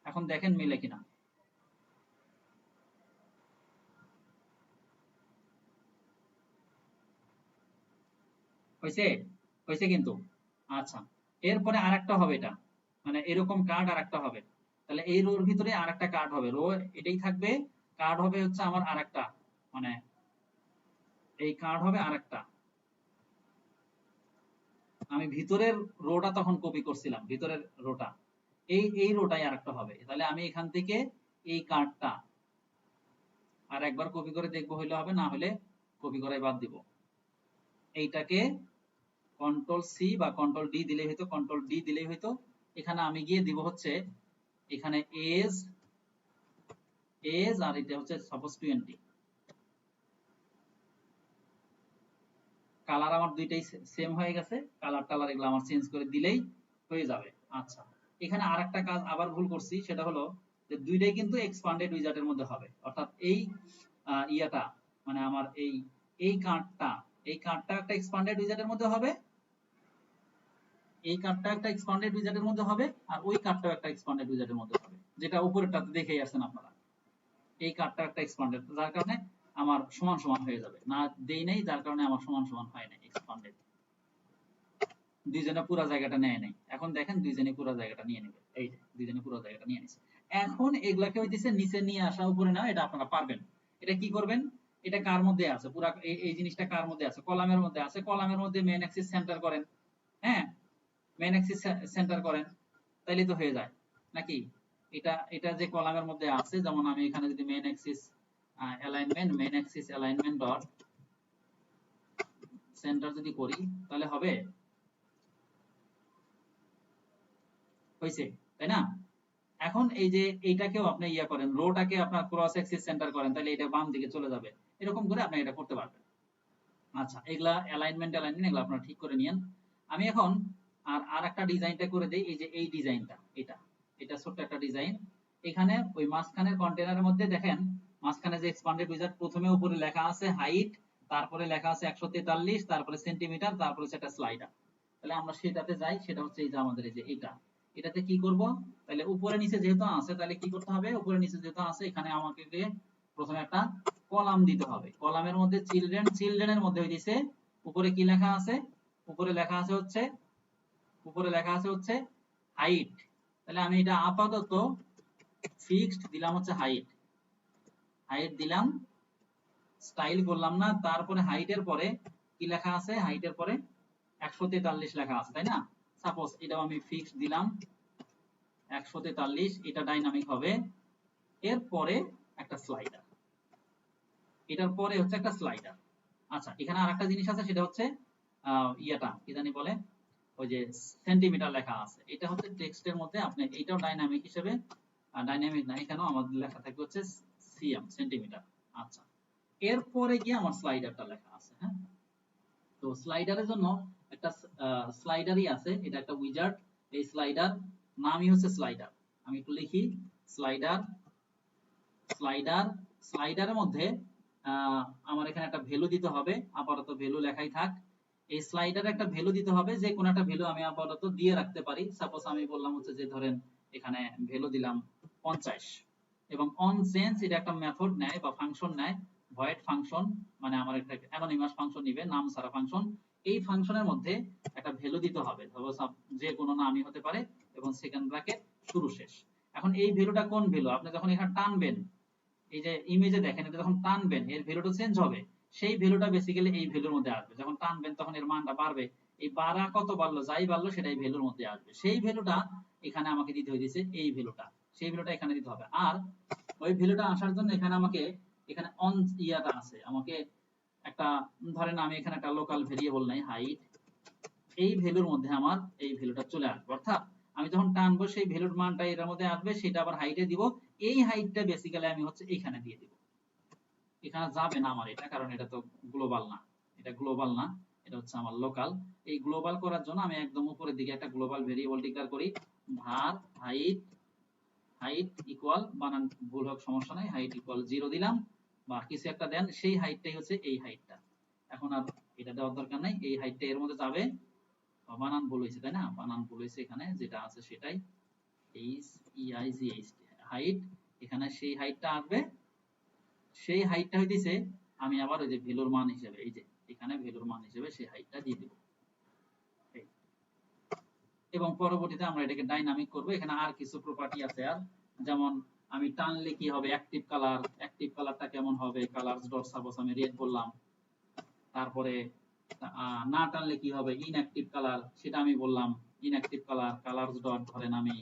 এখন দেখেন মিলে কিনা, হয়েছে কিন্তু। আচ্ছা, এরপরে আরেকটা হবে, এটা মানে এরকম কার্ড আরেকটা হবে, তাহলে এই রোর ভিতরে আরেকটা কার্ড হবে, রো এটাই থাকবে, কার্ড হবে হচ্ছে আমার আরেকটা, মানে এই কার্ড হবে আরেকটা। আমি ভিতরের রোটা তখন কপি করছিলাম, ভিতরের রোটা, এই রোটাই আরেকটা হবে, তাহলে আমি এখান থেকে এই কার্ডটা আর একবার কপি করে দেখবো, হইলে হবে, না হলে কপি করাই বাদ দিব। এইটাকে কন্ট্রোল সি বা কন্ট্রোল ডি দিলেই হইতো, এখানে আমি গিয়ে দিব হচ্ছে এখানে এজ আর এটা হচ্ছে সাপোজ 20। কালার আমার দুইটাই সেম হয়ে গেছে, কালার এগুলো আমার চেঞ্জ করে দিলেই হয়ে যাবে। আচ্ছা, এখানে আরেকটা কাজ আবার ভুল করছি, সেটা হলো যে দুইটাই কিন্তু এক্সপান্ডেড উইজার্ডের মধ্যে হবে, অর্থাৎ এই ইয়াটা মানে আমার এই কার্ডটা একটা এক্সপান্ডেড উইজার্ডের মধ্যে হবে, এই কার্ডটা একটা এক্সপান্ডেড উইজার্ডের মধ্যে হবে, আর ওই কার্ডটাও একটা এক্সপান্ডেড উইজার্ডের মধ্যে হবে, যেটা উপরেরটাতে দেখেই আসছেন আপনারা। এই কার্ডটা একটা এক্সপান্ডেড, যার কারণে আমার সমান সমান হয়ে যাবে, না দেই নাই যার কারণে আমার সমান সমান হয় নাই, এক্সপান্ডেড। দুইজনে পুরো জায়গাটা নেয় নাই, এখন দেখেন দুইজনে পুরো জায়গাটা নিয়ে নেবে, এই যে দুইজনে পুরো জায়গাটা নিয়ে নিছে। এখন এগুলাকে হইতেছে নিচে নিয়ে আসা, উপরে না, এটা আপনারা পারবেন। এটা কি করবেন, এটা কার মধ্যে আছে, পুরো এই জিনিসটা কার মধ্যে আছে, কলামের মধ্যে আছে, কলামের মধ্যে মেইন অ্যাক্সিস সেন্টার করেন, হ্যাঁ মেইন অ্যাক্সিস সেন্টার করেন, তাইলে তো হয়ে যায় নাকি। এটা যে কলামের মধ্যে আছে, যেমন আমি এখানে যদি main Axis alignment dot centre যদি করি তাহলে হবে, হয়েছে তাই না। এখন এই যে এইটাকেও আপনি ইয়া করেন, রোটাকে আপনার ক্রস অ্যাক্সিস সেন্টার করেন, তাহলে এটা বাম দিকে চলে যাবে, এরকম করে আপনি এটা করতে পারবেন। আচ্ছা, এগুলা অ্যালাইনমেন্ট এগুলা আপনারা ঠিক করে নিয়েন। আমি এখন আর একটা ডিজাইনটা করে দেই, এই যে এই ডিজাইনটা, এটা ছোট্ট একটা ডিজাইন, এখানে ওই মাঝখানের কন্টেনারের মধ্যে দেখেন, মাঝখানে যে এক্সপান্ডেড উইজার্ড, প্রথমে উপরে লেখা আছে হাইট, তারপরে লেখা আছে 143, তারপরে সেন্টিমিটার, তারপরে সেটা স্লাইডার। তাহলে আমরা সেটাতে যাই, সেটা হচ্ছে এই যে আমাদের এই যে এটাতে কি করব, তাহলে উপরে নিচে যেহেতু আছে, তাহলে কি করতে হবে, উপরে নিচে যেহেতু আছে, এখানে আমাকে প্রথমে একটা কলাম দিতে হবে, কলামের মধ্যে চিলড্রেনের মধ্যে হইছে উপরে কি লেখা আছে, উপরে লেখা আছে হচ্ছে হাইট, তাহলে আমি এটা আপাতত ফিক্সড দিলাম হচ্ছে হাইট দিলাম, স্টাইল করলাম না, তারপরে হাইটের পরে কি লেখা আছে, হাইটের পরে 143 লেখা আছে, তাই না। সাপোজ এটাও আমি ফিক্সড দিলাম 143, এটা ডাইনামিক হবে। এরপরে একটা স্লাইডার, এটার পরে হচ্ছে একটা স্লাইডার, আচ্ছা, এখানে আরেকটা জিনিস আছে, সেটা হচ্ছে ইয়াটা কি জানি বলে, ওই যে সেন্টিমিটার লেখা আছে, এটা হচ্ছে টেক্সটের মধ্যে আপনি এইটাও ডাইনামিক হিসেবে, ডাইনামিক না, এখানেও আমাদের লেখা থাকবে হচ্ছে সিএম, সেন্টিমিটার। আচ্ছা, এরপরে গিয়ে আমার স্লাইডারটা লেখা আছে। হ্যাঁ, তো স্লাইডারের জন্য একটা স্লাইডারই আছে, এটা একটা উইজার্ড। এই স্লাইডার নামই হচ্ছে স্লাইডার। আমি একটু লিখি, স্লাইডার, স্লাইডার, স্লাইডারের মধ্যে আমার এখানে একটা ভ্যালু দিতে হবে, আপাতত ভ্যালু লেখাই থাক। এই স্লাইডারে একটা ভ্যালু দিতে হবে, যে কোনো একটা ভ্যালু আমি আপাতত দিয়ে রাখতে পারি। সাপোজ আমি বললাম হচ্ছে যে ধরেন এখানে ভ্যালু দিলাম 50, এবং অন চেঞ্জ এটা একটা মেথড নেয় বা ফাংশন নেয়, ভয়েড ফাংশন, মানে আমার একটা অ্যানোনিমাস ফাংশন নিবে, নাম ছাড়া ফাংশন। এই ফাংশনের মধ্যে একটা ভ্যালু দিতে হবে, যে কোনো নামই হতে পারে, এবং সেকেন্ড ব্র্যাকেট শুরু শেষ। এখন এই ভ্যালুটা কোন ভ্যালু, আপনি যখন এখানে টানবেন, এই যে ইমেজে দেখেন, এটা যখন টানবেন এর ভ্যালুটা চেঞ্জ হবে, সেই ভ্যালুটা বেসিক্যালি এই ভ্যালুর মধ্যে আসবে। যখন টানবেন তখন এর মানটা বাড়বে, এই বাড়া কত বাড়লো, যাই বাড়লো সেটাই ভ্যালুর মধ্যে আসবে। সেই ভ্যালুটা এখানে আমাকে দিতে হইছে, এই ভ্যালুটা, সেই ভ্যালুটা এখানে দিতে হবে। আর ওই ভ্যালুটা আসার জন্য এখানে আমাকে, এখানে অন ইয়াটা আছে, আমাকে একটা, ধরেন আমি এখানে একটা লোকাল ভেরিয়েবল নাই হাইট, এই ভ্যালুর মধ্যে আমার এই ভ্যালুটা চলে আসবে। অর্থাৎ আমি যখন টানবো সেই ভ্যালুর মানটা এর মধ্যে আসবে, সেটা আবার হাইটে দিব। এই হাইটটা বেসিক্যালি আমি হচ্ছে এখানে দিয়ে দিব, এখানে যাবে না আমার এটা, কারণ এটা তো গ্লোবাল না, এটা গ্লোবাল না, এটা হচ্ছে আমার লোকাল। এই গ্লোবাল করার জন্য আমি একদম উপরের দিকে একটা গ্লোবাল ভেরিয়েবল ডিক্লেয়ার করি, var হাইট, হাইট ইকুয়াল, বানান ভুল হোক সমস্যা নাই, হাইট ইকুয়াল 0 দিলাম, বা কিছু একটা দেন, সেই হাইটটাই হচ্ছে এই হাইটটা। এখন আর এটা দেওয়ার দরকার নাই, এই হাইটটা এর মধ্যে যাবে। বানান ভুল হয়েছে তাই না, বানান ভুল হয়েছে, এখানে যেটা আছে সেটাই, H E I G H, height, এখানে সেই হাইটটা আসবে। সেই হাইটটা হইতেছে, আমি আবার ওই যে ভ্যালুর মান হিসেবে, এই যে এখানে ভ্যালুর মান হিসেবে সেই হাইটটা দিয়ে দেব, এবং পরবর্তীতে আমরা এটাকে ডাইনামিক করব। এখানে আর কিছু প্রপার্টি আছে, আর যেমন আমি টানলে কি হবে, অ্যাক্টিভ কালার, অ্যাক্টিভ কালারটা কেমন হবে, কালারস ডট সাপোজ আমি রেড বললাম। তারপরে না টানলে কি হবে, ইনঅ্যাক্টিভ কালার, সেটা আমি বললাম ইনঅ্যাক্টিভ কালার, কালারস ডট ধরেন আমি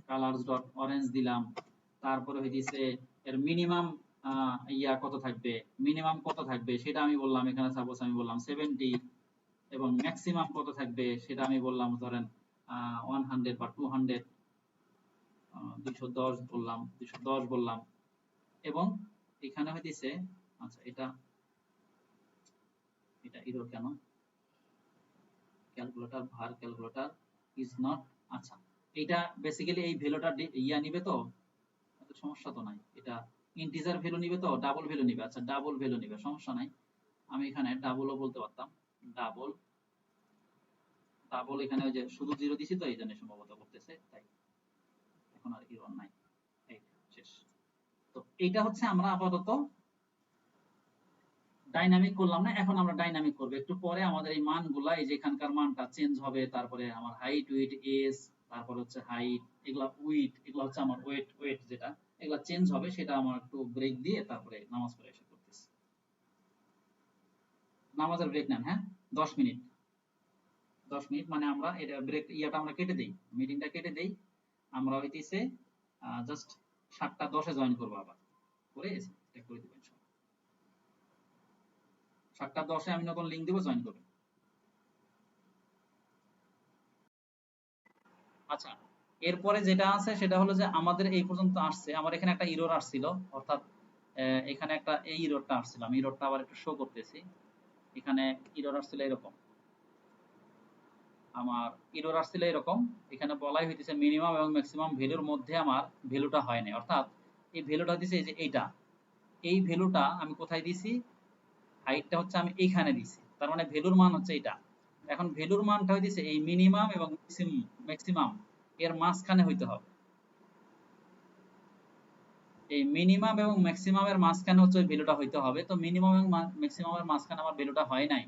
কালারস ডট অরেঞ্জ দিলাম। তারপরে হইতেছে এর মিনিমাম ইয়া কত থাকবে, মিনিমাম কত থাকবে সেটা আমি বললাম, এখানে সাপোজ আমি বললাম 70, এবং ম্যাক্সিমাম কত থাকবে সেটা আমি বললাম ধরেন 100 বা 200, 210 বললাম, 210 বললাম। এবং এখানে হইতেছে, আচ্ছা এটা এরর কেন, calculator var calculator is not, আচ্ছা এটা বেসিক্যালি এই ভ্যালুটা ইয়া নিবে, তো এত সমস্যা তো নাই, এটা ইন্টিজার ভ্যালু নিবে, তো ডাবল ভ্যালু নিবে। আচ্ছা ডাবল ভ্যালু নিবে, সমস্যা নাই, আমি এখানে ডাবলও বলতে পারতাম, ডাবল, ডাবল, এখানে ওই যে শুধু 0 দিছি তো এই জন্য সম্ভবত করতেছে তাই, এখন আর এরর নাই, এই শেষ। তো এইটা হচ্ছে আমরা আপাতত ডাইনামিক করলাম না, এখন আমরা ডাইনামিক করব একটু পরে। আমাদের এই মানগুলা, এই যে এখানকার মানটা চেঞ্জ হবে, তারপরে আমার হাইট, উইড, এজ, তারপর হচ্ছে হাইট, এগুলা উইড, এগুলা হচ্ছে আমার ওয়েট, ওয়েট যেটা, এগুলা চেঞ্জ হবে, সেটা আমার একটু ব্রেক দিয়ে তারপরে নামাজ পড়ে এসে করতেছি। নামাজের ব্রেক নেন, হ্যাঁ 10 মিনিট, 10 মিনিট মানে আমরা এটা ব্রেক ইয়াটা আমরা কেটে দেই, মিটিংটা কেটে দেই, আমরা হইতেছে জাস্ট 7:10 জয়েন করবো, আবার করে এটা করে দেবেন। 7:10 আমি নতুন লিংক দিব, জয়েন করবেন। আচ্ছা, এরপরে যেটা আছে সেটা হলো যে আমাদের এই পর্যন্ত আসছে, আমার এখানে একটা ইরর আসছিল, অর্থাৎ এখানে একটা এই ইররটা আসছিল, আমি ইররটা আবার একটু শো করতেছি। এখানে ইরর আসছিল এরকম, আমার ইরর আসছিল এরকম, এখানে বলাই হইতেছে মিনিমাম এবং ম্যাক্সিমাম ভ্যালুর মধ্যে আমার ভ্যালুটা হয় না, অর্থাৎ এই ভ্যালুটা দিছে এই যে এইটা, এই ভ্যালুটা আমি কোথায় দিছি, হাইটটা হচ্ছে আমি এইখানে দিছি, তার মানে ভ্যালুর মান হচ্ছে এটা। এখন ভ্যালুর মানটা হইতেছে এই মিনিমাম এবং ম্যাক্সিমাম এর মাঝখানে হইতে হবে, এই মিনিমাম এবং ম্যাক্সিমামের মাঝখানে হচ্ছে ওই ভ্যালুটা হইতে হবে। তো মিনিমাম এবং ম্যাক্সিমামের মাঝখানে আমার ভ্যালুটা হয় নাই,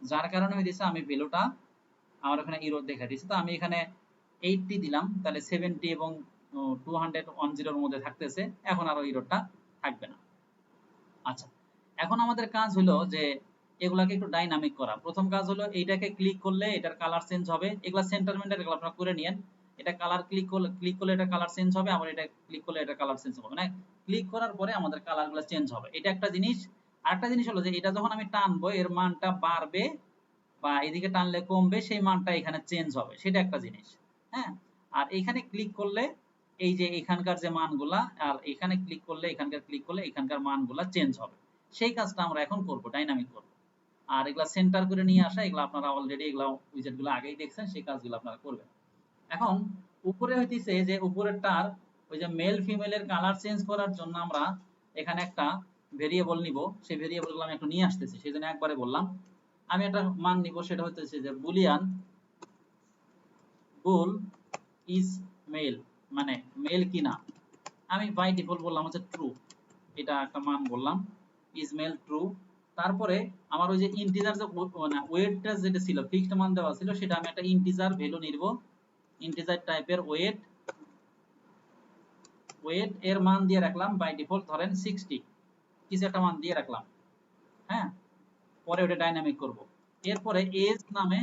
যার কারণে হইতেছে আমি ভ্যালুটা আমার এখানে ইরর দেখা দিয়েছে। তো আমি এখানে 80 দিলাম, তাহলে 70 এবং 210 এর মধ্যে থাকতেছে, এখন আর ওই ইররটা থাকবে না। আচ্ছা, এখন আমাদের কাজ হলো যে এগুলাকে একটু ডাইনামিক করা। প্রথম কাজ হলো এইটাকে ক্লিক করলে এটার কালার চেঞ্জ হবে, এগুলা সেন্টারমেন্টের, এগুলো আপনারা করে নিয়েন। এটা কালার ক্লিক করলে এটা কালার চেঞ্জ হবে, আবার এটা ক্লিক করলে এটা কালার চেঞ্জ হবে, মানে ক্লিক করার পরে আমাদের কালারগুলো চেঞ্জ হবে, এটা একটা জিনিস। আরেকটা জিনিস হলো যে এটা যখন আমি টানবো এর মানটা বাড়বে বা এদিকে টানলে কমবে, সেই মানটা এখানে চেঞ্জ হবে, সেটা একটা জিনিস। হ্যাঁ, আর এখানে ক্লিক করলে এই যে এখানকার যে মানগুলা, আর এখানে ক্লিক করলে এখানকার মানগুলা চেঞ্জ হবে। সেই কাজটা আমরা এখন করব, ডাইনামিক করব। আর এগুলা সেন্টার করে নিয়ে আসা, এগুলা আপনারা অলরেডি এগুলা উইজেট গুলো আগেই দেখছেন, সেই কাজগুলো আপনারা করবেন। এখন উপরে হইতেছে যে উপরেরটার ওই যে মেল ফিমেলের কালার চেঞ্জ করার জন্য আমরা এখানে একটা ভেরিয়েবল নিব। সেই ভেরিয়েবলগুলো আমি একটু নিয়ে আসতেছি, সেই জন্য একবারে বললাম। আমি একটা মান নিব, সেটা হচ্ছে যে বুলিয়ান বুল ইজ মেল, মানে মেল কিনা। আমি বাই ডিফল্ট বললাম হচ্ছে ট্রু, এটা একটা মান বললাম, ইজ মেল ট্রু। তারপরে আমার ওই যে ইন্টিজার যে মানে ওয়েটটা যেটা ছিল, ফিক্সড মান দেওয়া ছিল, সেটা আমি একটা ইন্টিজার ভ্যালু নিব, ইন্টিজার টাইপের ওয়েট। ওয়েট এর মান দিয়ে রাখলাম বাই ডিফল্ট ধরেন 60, কিছু একটা মান দিয়ে রাখলাম। হ্যাঁ, পরে ওটা ডাইনামিক করব। এরপরে এজ নামে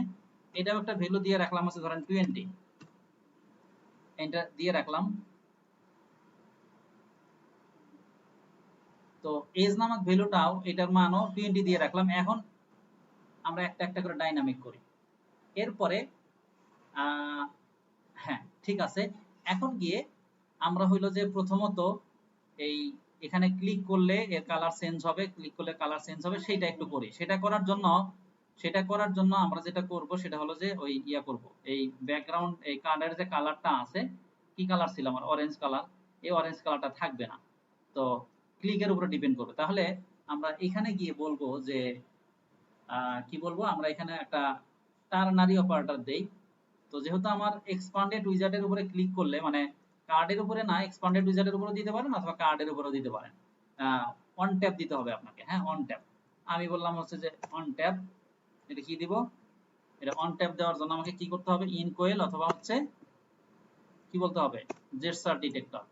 এটাও একটা ভ্যালু দিয়ে রাখলাম হচ্ছে ধরেন 20, এটা দিয়ে রাখলাম। তো এজ নামক ভ্যালুটাও এটার মানও 20 দিয়ে রাখলাম। এখন আমরা একটা একটা করে ডাইনামিক করি। এরপরে হ্যাঁ ঠিক আছে, এখন গিয়ে আমরা হইলো যে প্রথমত এই এখানে ক্লিক করলে এর কালার চেঞ্জ হবে, ক্লিক করলে কালার চেঞ্জ হবে, সেটা একটু করি। সেটা করার জন্য আমরা যেটা করব সেটা হলো যে ওই ইয়া করব, এই ব্যাকগ্রাউন্ড এই কার্ডের যে কালারটা আছে, কি কালার ছিল আমার, অরেঞ্জ কালার, এই অরেঞ্জ কালারটা থাকবে না। তো ক্লিকের উপরে ডিপেন্ড করবে। তাহলে আমরা এখানে গিয়ে বলবো যে কি বলবো, আমরা এখানে একটা টার্নারি অপারেটর দেই। তো যেহেতু আমার এক্সপান্ডেড উইজার্ডের উপরে ক্লিক করলে, মানে কার্ডের উপরে না, এক্সপান্ডেড উইজার্ডের উপরে দিতে পারেন অথবা কার্ডের উপরেও দিতে পারেন। অন ট্যাপ দিতে হবে আপনাকে, হ্যাঁ অন ট্যাপ। আমি বললাম হচ্ছে যে অন ট্যাপ। এটা কি দিব, এটা অন ট্যাপ দেওয়ার জন্য আমাকে কি করতে হবে, ইন কোয়েল অথবা হচ্ছে কি বলতে হবে, জেটসার ডিটেক্টর।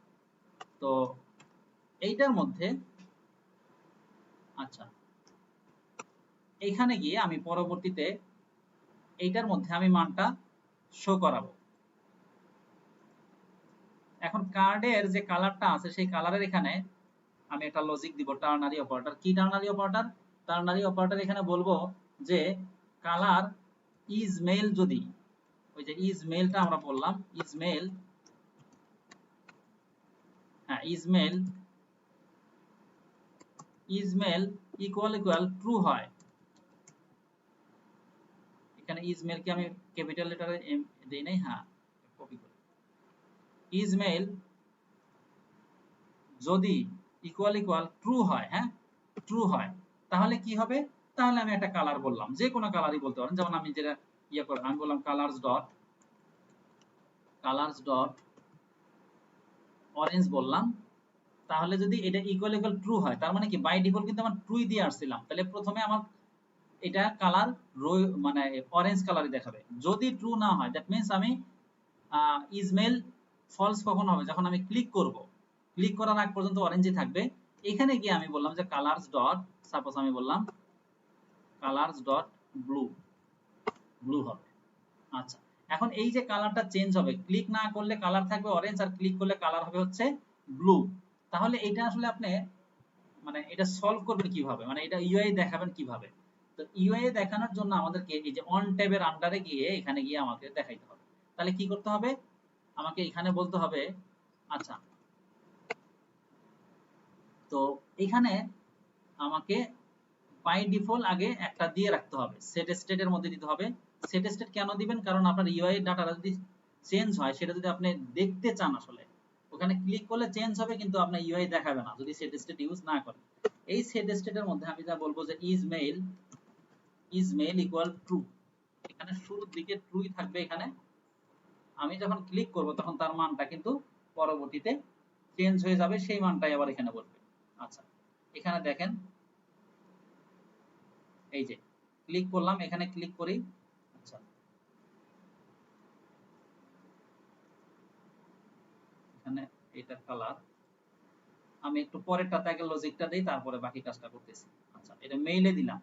তো এইটার মধ্যে আচ্ছা, এইখানে গিয়ে আমি পরবর্তীতে এইটার মধ্যে আমি মানটা শো করাবো। এখন কার্ডের যে কালারটা আছে সেই কালারের এখানে আমি একটা লজিক দিব, টার্নারি অপারেটর। কি টার্নারি অপারেটর? টার্নারি অপারেটর এখানে বলবো যে কালার ইজ মেল, যদি ওই যে ইজ মেলটা আমরা বললাম, ইজ মেল, হ্যাঁ is male, is male equal true হয়। এখানে ইজ মেল কি আমি ক্যাপিটাল লেটারে দেই নাই, হ্যাঁ কপি করি। ইজ মেল যদি ইকুয়াল ট্রু হয়, হ্যাঁ ট্রু হয়, তাহলে কি হবে, তাহলে আমি একটা কালার বললাম, যে কোনো কালারই বলতে পারেন। যেমন আমি যেটা ইয়ে করলাম, আমি বললাম কালার্স ডট অরেঞ্জ বললাম। তাহলে যদি এটা ইকুয়াল ট্রু হয়, তার মানে কি বাই ডিফল্ট কিন্তু আমার ট্রুই দিয়ে আসছিলাম, তাহলে প্রথমে আমার এটা কালার মানে অরেঞ্জ কালারই দেখাবে। যদি ট্রু না হয়, দ্যাট মিন্স আমি ইজমেল ফলস কখন হবে, যখন আমি ক্লিক করব, ক্লিক করার আগ পর্যন্ত অরেঞ্জই থাকবে। এখানে গিয়ে আমি বললাম যে কালার্স ডট, সাপোজ আমি বললাম কালার্স ডট ব্লু, ব্লু হবে। আচ্ছা, এখন এই যে কালারটা চেঞ্জ হবে, ক্লিক না করলে কালার থাকবে অরেঞ্জ, আর ক্লিক করলে কালার হবে হচ্ছে ব্লু। তাহলে এটা আসলে আপনি মানে এটা সলভ করবেন কিভাবে, মানে এটা ইউআই দেখাবেন কিভাবে? তো ইউআই দেখানোর জন্য আমাদেরকে এই যে অন ট্যাবের আন্ডারে গিয়ে এখানে গিয়ে আমাকে দেখাইতে হবে। তাহলে কি করতে হবে, আমাকে এখানে বলতে হবে, আচ্ছা তো এখানে আমাকে বাই ডিফল্ট আগে একটা দিয়ে রাখতে হবে, সেট স্টেটের মধ্যে দিতে হবে। সেট স্টেট কেন দিবেন, কারণ আপনার ইউআই ডাটাটা যদি চেঞ্জ হয়, সেটা যদি আপনি দেখতে চান, আসলে ওখানে ক্লিক করলে চেঞ্জ হবে কিন্তু আপনার ইউআই দেখাবে না যদি সেট স্টেট ইউজ না করেন। এই সেট স্টেটের মধ্যে আমি যা বলবো যে ইজ মেল ইকুয়াল ট্রু, এখানে শুরুর দিকে ট্রুই থাকবে। এখানে আমি যখন ক্লিক করব তখন তার মানটা কিন্তু পরবর্তীতে চেঞ্জ হয়ে যাবে, সেই মানটাই আবার এখানে বসবে। আচ্ছা, এখানে দেখেন এই যে ক্লিক করলাম, এখানে ক্লিক করি। আচ্ছা, এখানে এটা কালার, আমি একটু পরেরটাতে আগে লজিকটা দেই, তারপরে বাকি কাজটা করতেছি। আচ্ছা, এটা মেইলে দিলাম,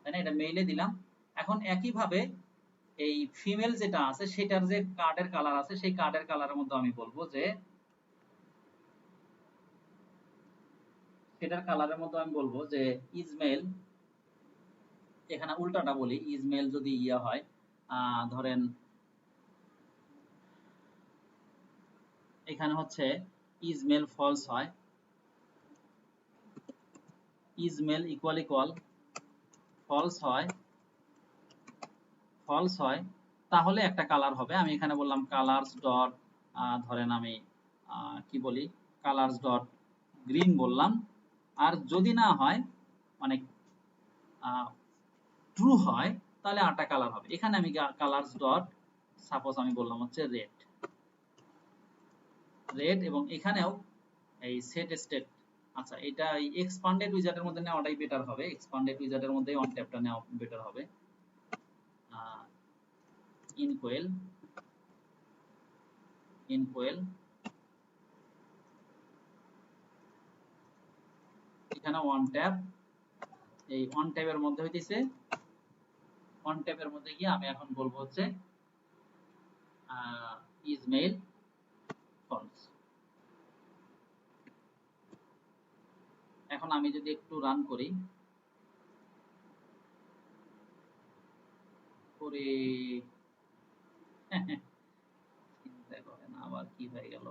তাই না, এটা মেইলে দিলাম। এখন একইভাবে এই ফিমেল যেটা আছে সেটার যে কার্ডের কালার আছে, সেই কার্ডের কালারের মধ্যে আমি বলবো যে সেটার কালারের মধ্যে আমি বলবো যে ইজমেল, এখানে উল্টাটা বলি, ইজমেল যদি ইয়া হয়, ধরেন এখানে হচ্ছে ইজমেল ফলস হয়, ইজমেল ইকুয়াল ফলস হয়, তাহলে একটা কালার হবে। আমি এখানে বললাম কালারস ডট, ধরেন আমি কি বলি, কালারস ডট গ্রিন বললাম। আর যদি না হয়, মানে ট্রু হয়, তাহলে আরেকটা কালার হবে। এখানে আমি কালারস ডট সাপোজ আমি বললাম হচ্ছে রেড, এবং এখানেও এই সেট স্টেট, আচ্ছা এটা এই এক্সপান্ডেড উইজার্ডের মধ্যে নেওয়াটাই বেটার হবে, এক্সপান্ডেড উইজার্ডের মধ্যে অন ট্যাপটা নেওয়া বেটার হবে। ইনকোয়েল এখানে ওয়ান ট্যাপ, এই ওয়ান ট্যাবের মধ্যে হইতেছে, ওয়ান ট্যাবের মধ্যে গিয়ে আমি এখন বলবো হচ্ছে ইজমেল ফলস। এখন আমি যদি একটু রান করি, করে চিন্তা করেন আবার কি হয়ে গেল,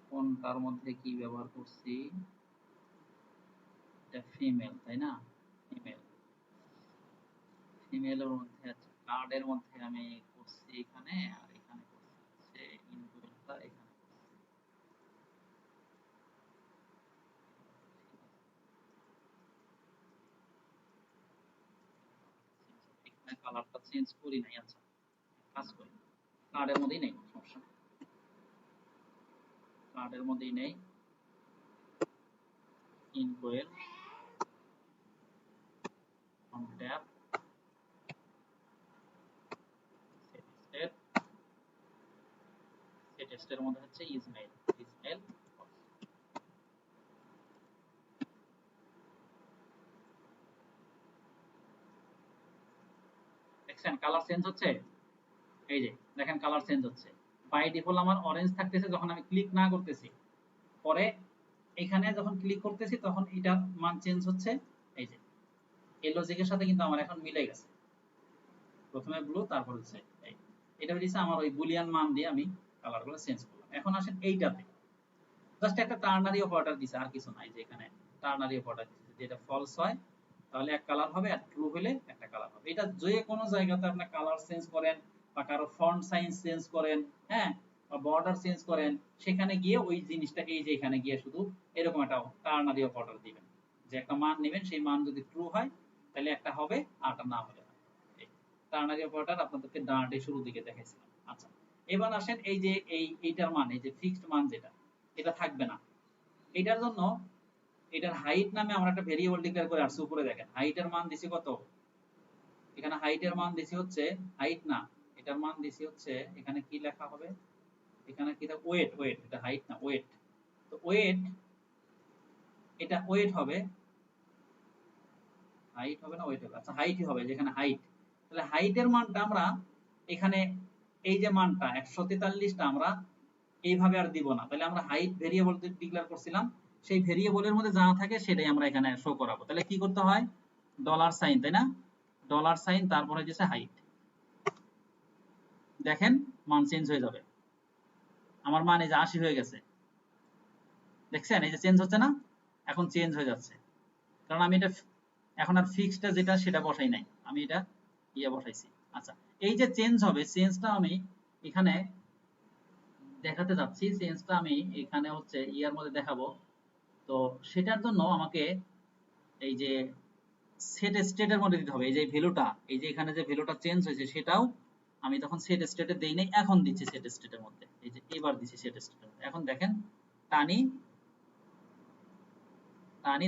কোনটার মধ্যে কি ব্যবহার করছি, এটা ফিমেল তাই না, ফিমেলের মধ্যে আছে, কার্ডের মধ্যে আমি করছি এখানে, আর এখানে করছি হচ্ছে ইনপুটটা এখানে করছি। এখানে কালারটা চেঞ্জ করি নাই, আচ্ছা কাজ করি, কার্ডের মধ্যেই নেই, সমস্যা নেই, কার্ডের মধ্যেই নেই, ইনকোয়েল অন ট্যাপ সেটের মধ্যে হচ্ছে ইজমেল দেখছেন কালার চেঞ্জ হচ্ছে, এই যে দেখেন কালার চেঞ্জ হচ্ছে। বাই ডিফল্ট আমার অরেঞ্জ থাকতেছে যখন আমি ক্লিক না করতেছি, পরে এখানে যখন ক্লিক করতেছি তখন এটার মান চেঞ্জ হচ্ছে। এই যে এই লজিকের সাথে কিন্তু আমার এখন মিলে গেছে, প্রথমে ব্লু তারপর হচ্ছে এই, এটা হচ্ছে আমার ওই বুলিয়ান মান দিয়ে আমি কালারগুলো চেঞ্জ করলাম। এখন আসেন এইটাতে জাস্ট একটা টার্নারি অপারেটর দিছে, আর কিছু নাই, যে এখানে টার্নারি অপারেটর দিছে, যেটা ফলস হয় তাহলে এক কালার হবে, আর ট্রু হলে একটা কালার হবে। এটা যে কোনো জায়গাতে আপনি কালার চেঞ্জ করেন বা কারো ফন্ট সাইজ চেঞ্জ করেন, হ্যাঁ, বা বর্ডার চেঞ্জ করেন, সেখানে গিয়ে ওই জিনিসটাকে এই যে এখানে গিয়ে শুধু এরকম একটা টার্নারি অপারেটর দিবেন, যে একটা মান নেবেন, সেই মান যদি ট্রু হয় তাহলে একটা হবে, আরটা না হলে টার্নারি অপারেটর আপনাদেরকে ডার্টে শুরু দিকে দেখাইছিলাম। আচ্ছা এবার আসেন এই যে এইটার মান, এই যে ফিক্সড মান যেটা, এটা থাকবে না। এটার জন্য এটার হাইট নামে আমরা একটা ভেরিয়েবল ডিক্লেয়ার করে আসছি, উপরে দেখেন হাইটের মান দিছি কত, এখানে হাইটের মান দিছি হচ্ছে, হাইট না, এটার মান দিছি হচ্ছে, এখানে কি লেখা হবে, এখানে কি ওয়েট, এটা হাইট না ওয়েট, তো ওয়েট, এটা ওয়েট হবে, হাইট হবে না ওয়েট হবে, আচ্ছা হাইটই হবে, যেখানে হাইট, তাহলে হাইটের মানটা আমরা এখানে এই যে মানটা 143টা আমরা এইভাবে আর দিব না, তাহলে আমরা হাইট ভেরিয়েবল ডিক্লেয়ার করছিলাম, সেই ভেরিয়েবলের মধ্যে যা থাকে সেটাই আমরা এখানে শো করাবো। তাহলে কি করতে হয়, ডলার সাইন, তাই না, ডলার সাইন, তারপরে হচ্ছে হাইট, দেখেন মান চেঞ্জ হয়ে যাবে, আমার মান এই যে 80 হয়ে গেছে, দেখছেন এই যে চেঞ্জ হচ্ছে না, এখন চেঞ্জ হয়ে যাচ্ছে, কারণ আমি এটা এখন আর ফিক্সডটা যেটা সেটা বসাই নাই, আমি এটা ইয়ে বসাইছি। আচ্ছা এই যে চেঞ্জ হবে, চেঞ্জটা আমি এখানে দেখাতে যাচ্ছি, চেঞ্জটা আমি এখানে হচ্ছে ইয়ার মধ্যে দেখাবো। তো সেটার জন্য আমাকে এই যে সেট স্টেটের মধ্যে দিতে হবে, এই যে ভ্যালুটা, এই যে এখানে যে ভ্যালুটা চেঞ্জ হয়েছে সেটাও আমি তখন সেট স্টেটে দেই নাই, এখন দিচ্ছি সেট স্টেটের মধ্যে, এই যে এবার দিচ্ছি সেট স্টেটের মধ্যে। এখন দেখেন টানি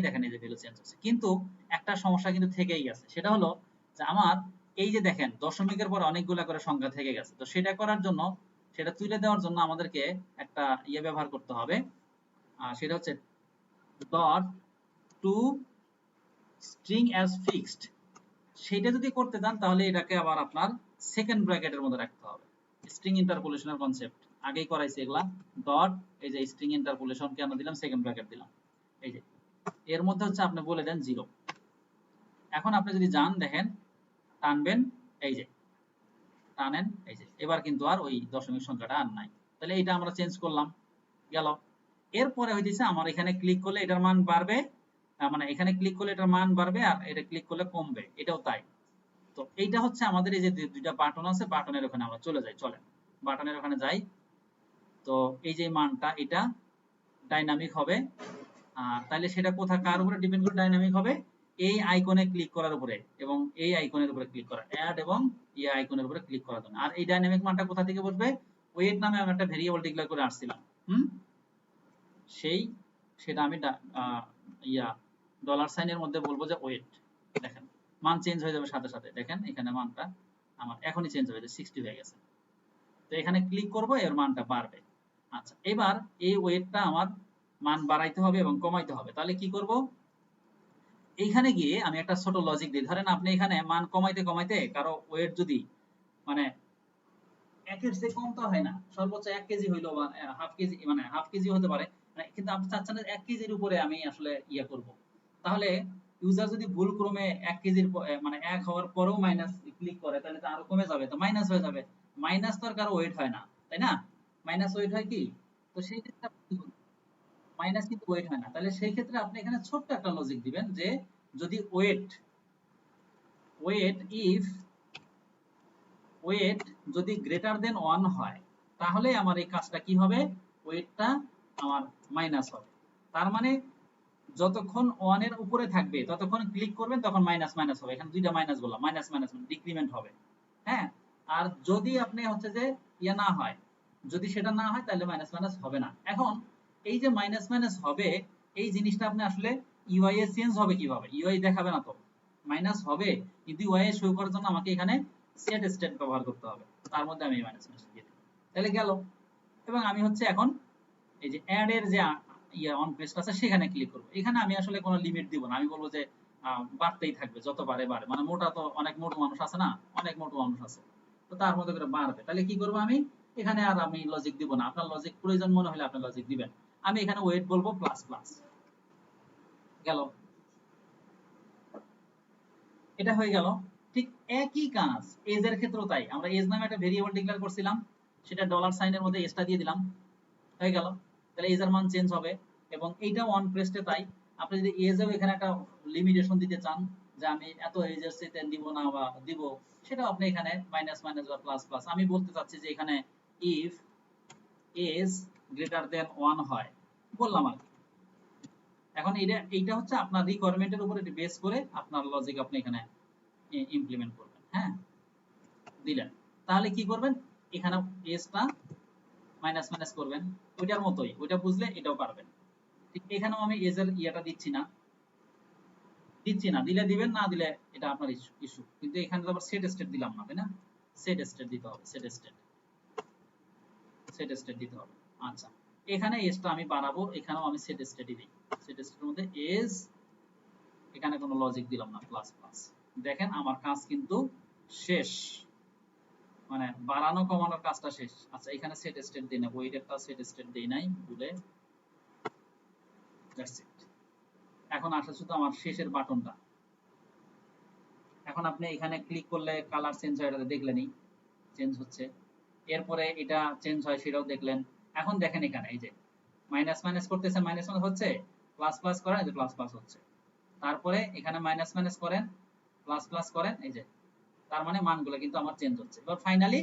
দেখেন এই যে ভ্যালু চেঞ্জ হচ্ছে, কিন্তু একটা সমস্যা কিন্তু থেকেই গেছে, সেটা হলো যে আমার এই যে দেখেন দশমিকের পর অনেকগুলা করে সংখ্যা থেকে গেছে, তো সেটা করার জন্য, সেটা তুলে দেওয়ার জন্য আমাদেরকে একটা ইয়ে ব্যবহার করতে হবে, সেটা হচ্ছে dot two string as fixed. সেটা যদি করতে চান তাহলে এটাকে আবার আপনার সেকেন্ড ব্র্যাকেটের মধ্যে রাখতে হবে, স্ট্রিং ইন্টারপোলেশনের কনসেপ্ট, আগেই করাইছি এগুলা, ডট এই যে স্ট্রিং ইন্টারপোলেশন কেন দিলাম, সেকেন্ড ব্র্যাকেট দিলাম, এই যে এর মধ্যে হচ্ছে আপনি বলে দেন 0। এখন আপনি যদি যান দেখেন টানবেন, এই যে টানেন, এই যে এবার কিন্তু আর ওই দশমিক সংখ্যাটা আর নাই। তাহলে এটা আমরা চেঞ্জ করলাম, গেল। এরপরে হইতেছে আমার এখানে ক্লিক করলে এটার মান বাড়বে, মানে এখানে ক্লিক করলে এটার মান বাড়বে আর এটা ক্লিক করলে কমবে, এটাও তাই। তো এইটা হচ্ছে আমাদের এই যে দুইটা বাটন আছে, বাটনের ওখানে আমরা চলে যাই, চলেন বাটনের ওখানে যাই। তো এই যে মানটা এটা ডাইনামিক হবে, তাহলে সেটা কোথায় কার উপরে ডিপেন্ড করে ডাইনামিক হবে, এই আইকনে ক্লিক করার উপরে এবং এই আইকনের উপরে ক্লিক করা, অ্যাড এবং এই আইকনের উপরে ক্লিক করার জন্য। আর এই ডাইনামিক মানটা কোথা থেকে বসবে, ওয়েট নামে আমি একটা ভেরিয়েবল ডিক্লেয়ার করে আসছিলাম, সেটা আমি ডলার সাইনের মধ্যে বলবো যে ওয়েট। দেখেন মান চেঞ্জ হয়ে যাবে সাথে সাথে, দেখেন এখানে মানটা আমার এখনই চেঞ্জ হয়ে যাবে, 60 হয়ে গেছে। তো এখানে ক্লিক করব, এর মানটা বাড়বে। আচ্ছা, এবার এই ওয়েটটা আমার মান বাড়াইতে হবে এবং কমাইতে হবে। তাহলে কি করব, এইখানে গিয়ে আমি একটা ছোট লজিক দিই। ধরেন আপনি এখানে মান কমাইতে কমাইতে কারো ওয়েট যদি মানে 1 এর চেয়ে কম তো হয় না, সর্বোচ্চ 1 কেজি হইলো বা হাফ কেজি, মানে হাফ কেজি হতে পারে, কিন্তু আপনি চাচ্ছেন 1 কেজির উপরে আমি আসলে ইয়া করব। তাহলে ইউজার যদি ভুল ক্রমে 1 কেজির মানে 1 হওয়ার পরেও মাইনাস ক্লিক করে, তাহলে তো আরো কমে যাবে, তো মাইনাস হয়ে যাবে। মাইনাস তো আর কারো ওয়েট হয় না, তাই না? মাইনাস ওয়েট হয় কি? তো সেই ক্ষেত্রে মাইনাস কিন্তু ওয়েট হয় না। তাহলে সেই ক্ষেত্রে আপনি এখানে ছোট্ট একটা লজিক দিবেন যে যদি ওয়েট ইফ ওয়েট যদি গ্রেটার দেন 1 হয়, তাহলে আমার এই কাজটা কি হবে, ওয়েটটা আমার মাইনাস হবে। তার মানে যতক্ষণ 1 এর উপরে থাকবে ততক্ষণ ক্লিক করবেন, তখন মাইনাস মাইনাস হবে। এখানে দুইটা মাইনাস বললাম, মাইনাস মাইনাস ডিক্রিমেন্ট হবে, হ্যাঁ। আর যদি আপনি হচ্ছে যে ইয়া না হয়, যদি সেটা না হয় তাহলে মাইনাস মাইনাস হবে না। এখন এই যে মাইনাস মাইনাস হবে, এই জিনিসটা আপনি আসলে ইউআই এ চেঞ্জ হবে কিভাবে, ইউআই দেখাবে না তো, মাইনাস হবে, কিন্তু ইউআই এ শো করার জন্য আমাকে এখানে সেট স্টেট ব্যবহার করতে হবে, তার মধ্যে আমি মাইনাস মাইনাস দিয়ে দিই, তাহলে গেল। এবং আমি হচ্ছে এখন এই যে অ্যাড এর যে অন পেজ আছে সেখানে ক্লিক করব। এখানে আমি আসলে কোনো লিমিট দিব না, আমি বলবো যে বাড়তেই থাকবে, যত বাড়ে বাড়ে, মানে মোটা তো অনেক মোটা মানুষ আছে না, অনেক মোটা মানুষ আছে, তো তার মধ্যে করে বাড়বে। তাহলে কি করব আমি এখানে আর আমি লজিক দিব না, আপনার লজিক প্রয়োজন মনে হলে আপনি লজিক দিবেন। আমি এখানে ওয়েট বলবো প্লাস প্লাস, গেল, এটা হয়ে গেল। ঠিক একই কাজ এজ এর ক্ষেত্রেও তাই, আমরা এজ নামে একটা ভেরিয়েবল ডিক্লেয়ার করছিলাম, সেটা ডলার সাইনের মধ্যে এজটা দিয়ে দিলাম, হয়ে গেল। তাহলে এজ এর মান চেঞ্জ হবে এবং এইটা অন প্রেসডে তাই। আপনি যদি এজেও এখানে একটা লিমিটেশন দিতে চান যে আমি এত এজের চেয়ে দিব না বা দিব, সেটাও আপনি এখানে মাইনাস মাইনাস বা প্লাস প্লাস। আমি বলতে চাচ্ছি যে এখানে ইফ এজ গ্রেটার দেন 1 হয় বললাম আর কি। এখন এইটা হচ্ছে আপনার রিকোয়ারমেন্টের উপরে বেস করে আপনার লজিক আপনি এখানে ইমপ্লিমেন্ট করবেন, হ্যাঁ, দিলেন। তাহলে কি করবেন, এখানে এজটা মাইনাস মাইনাস করবেন, ওইটার মতোই, ওইটা বুঝলে এটাও পারবেন। ঠিক এখানেও আমি এজের ইয়েটা দিচ্ছি না, দিলে দিবেন, না দিলে এটা আপনার ইস্যু। কিন্তু এখানে তো আবার সেট স্টেট দিলাম না, তাই না? সেট স্টেট দিতে হবে, সেট স্টেট দিতে হবে। আচ্ছা, এখানে এজটা আমি বাড়াবো, এখানেও আমি সেট স্টেটই দিই, সেট স্টেটের মধ্যে এজ, এখানে কোনো লজিক দিলাম না, প্লাস প্লাস। দেখেন আমার কাজ কিন্তু শেষ, মানে বাড়ানো কমানোর কাজটা শেষ। আচ্ছা, এখানে সেট স্টেট দিই না, ওয়েটেরটা সেট স্টেট দেই নাই ভুলে, দ্যাটস ইট। এখন আসলে শুধু আমার শেষের বাটনটা। এখন আপনি এখানে ক্লিক করলে কালার চেঞ্জ হয়, এটা দেখলেনই চেঞ্জ হচ্ছে। এরপরে এটা চেঞ্জ হয় সেটাও দেখলেন। এখন দেখেন এখানে এই যে মাইনাস মাইনাস করতেছেন, মাইনাস মাইনাস হচ্ছে, প্লাস প্লাস করেন, এই যে প্লাস প্লাস হচ্ছে। তারপরে এখানে মাইনাস মাইনাস করেন, প্লাস প্লাস করেন, এই যে, তার মানে মানগুলো কিন্তু আমার চেঞ্জ হচ্ছে। এবার ফাইনালি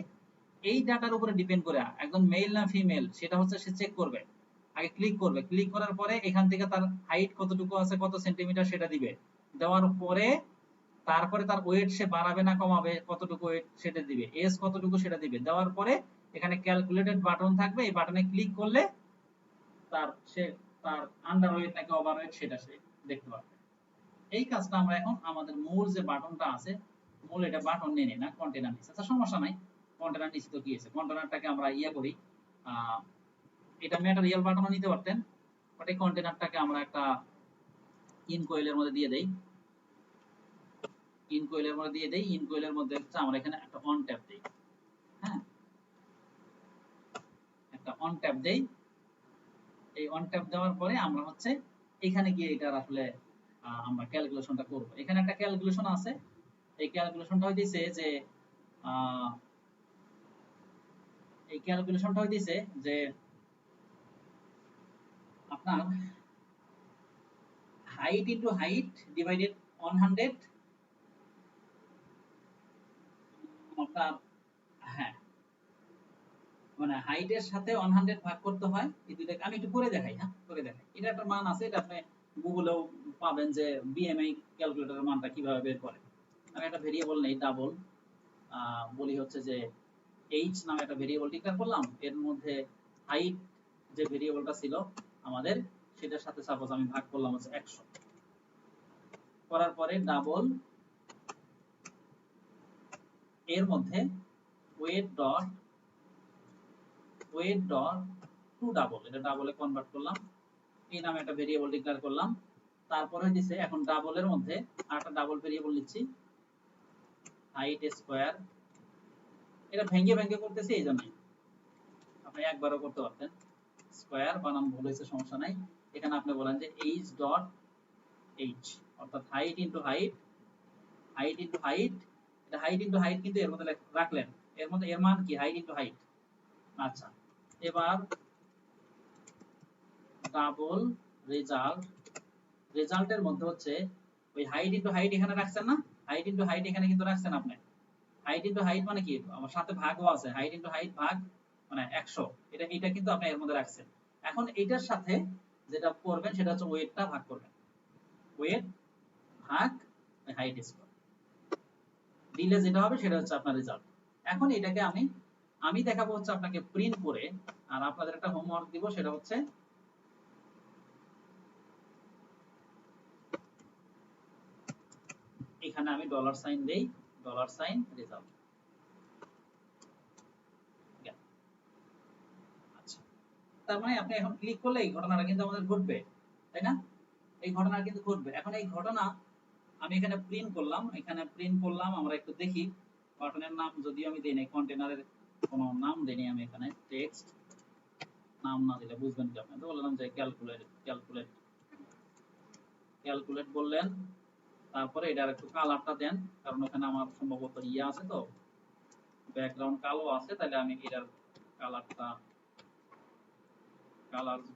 এই ডাটার উপরে ডিপেন্ড করে একজন মেল না ফিমেল সেটা হচ্ছে সে চেক করবে। আগে ক্লিক করবে, ক্লিক করার পরে এখান থেকে তার হাইট কতটুকু আছে, কত সেন্টিমিটার সেটা দিবে, দেওয়ার পরে তারপরে তার ওয়েট সে বাড়াবে না কমাবে, কতটুকু ওয়েট সেটা দিবে, এজ কতটুকু সেটা দিবে, দেওয়ার পরে এখানে ক্যালকুলেটেড বাটন থাকবে, এই বাটনে ক্লিক করলে সে তার আন্ডার ওয়েট নাকি ওভার ওয়েট সেটা সে দেখতে পাবে। এই কাজটা আমরা এখন আমাদের মূল যে বাটনটা আছে, মূল এটা বাটন নিয়ে নিই না, কন্টেনার নিচ্ছি। আচ্ছা, সমস্যা নাই, কন্টেনার নিচ্ছি তো কি আছে, কন্টেনারটাকে আমরা ইয়ে করি, এটা ম্যাটেরিয়াল বাটনও নিতে পারতেন, বাট এই কন্টেনারটাকে আমরা একটা ইনকোয়েলের মধ্যে দিয়ে দেই, ইনকোয়েলের মধ্যে হচ্ছে আমরা এখানে একটা অন ট্যাপ দিই, হ্যাঁ, অন ট্যাপ দেই। এই অন ট্যাপ দেওয়ার পরে আমরা হচ্ছে এখানে গিয়ে এটার আসলে আমরা ক্যালকুলেশনটা করব। এখানে একটা ক্যালকুলেশন আছে। এই ক্যালকুলেশনটা হইতেছে যে এই ক্যালকুলেশনটা হইতেছে যে আপনার হাইট ইনটু হাইট ডিভাইডেড 100 আপনার হ্যাঁ মানে হাইটের সাথে 100 ভাগ করতে হয়। এই দুইটাকে আমি একটু করে দেখাই, হ্যাঁ করে দেখাই। এটা একটা মান আছে, এটা আপনি গুগলেও পাবেন যে বিএমআই ক্যালকুলেটরের মানটা কিভাবে বের করে। আমি একটা ভেরিয়েবল নেই ডাবল, বলি হচ্ছে যে h নামে একটা ভেরিয়েবল ডিক্লেয়ার করলাম। এর মধ্যে হাইট যে ভেরিয়েবলটা ছিল আমাদের সেটার সাথে সাপোজ আমি ভাগ করলাম হচ্ছে 100। করার পরে ডাবল এর মধ্যে ওয়েট ডট টু ডাবল, এটা ডাবলে কনভার্ট করলাম। এই নামে একটা ভেরিয়েবল ডিক্লেয়ার করলাম। তারপরে হইছে এখন ডাবলের মধ্যে আরেকটা ডাবল ভেরিয়েবল নিচ্ছি হাইট স্কয়ার। এটা ভেঙে ভেঙে করতেছি এই জন্য, আপনি একবারও করতে পারতেন। স্কয়ার বানান ভুল হয়েছে, সমস্যা নাই। এখানে আপনি বলেন যে h ডট h অর্থাৎ height into height, height into height. এটা হাইট ইনটু হাইট কিন্তু এর মধ্যে রাখলেন, এর মধ্যে এর মান কি হাইট ইনটু হাইট। আচ্ছা এবার ডাবল রেজাল্ট, রেজাল্টের মধ্যে হচ্ছে ওই হাইট ইনটু হাইট এখানে রাখছেন না, হাইট ইনটু হাইট এখানে কিন্তু রাখছেন আপনি। হাইট ইনটু হাইট মানে কি আমার সাথে ভাগও আছে, হাইট ইনটু হাইট ভাগ মানে 100, এটা কিন্তু আপনি এর মধ্যে রাখছেন। এখন এটার সাথে যেটা করবেন সেটা হচ্ছে ওয়েটটা ভাগ করবেন, ওয়েট ভাগ হাইট স্কয়ার দিলে যেটা হবে সেটা হচ্ছে আপনার রেজাল্ট। এখন এটাকে আমি দেখাবো হচ্ছে আপনাকে প্রিন্ট করে, আর আপনাদের একটা হোমওয়ার্ক দিব সেটা হচ্ছে এখানে আমি ডলার সাইন দেই, ডলার সাইন রেজাল্ট। আচ্ছা তার মানে আপনি এখন ক্লিক করলে এই ঘটনাটা কিন্তু আমাদের ঘটবে, তাই না? এই ঘটনা কিন্তু ঘটবে। এখন এই ঘটনা আমি এখানে প্রিন্ট করলাম, এখানে প্রিন্ট করলাম। আমরা একটু দেখি বাটনের নাম যদিও আমি দেই নাই, কন্টেনারের কোনো নাম দেইনি আমি এখানে, টেক্সট নাম না দিলে বুঝবেন কি আপনি। তো বললাম যে ক্যালকুলেট, ক্যালকুলেট, ক্যালকুলেট বললেন। তারপরে এটার একটু কালারটা দেন, কারণ ওখানে আমার সম্ভবত ইয়ে আছে তো ব্যাকগ্রাউন্ড কালো আছে, তাহলে আমি এটার কালারটা কালারস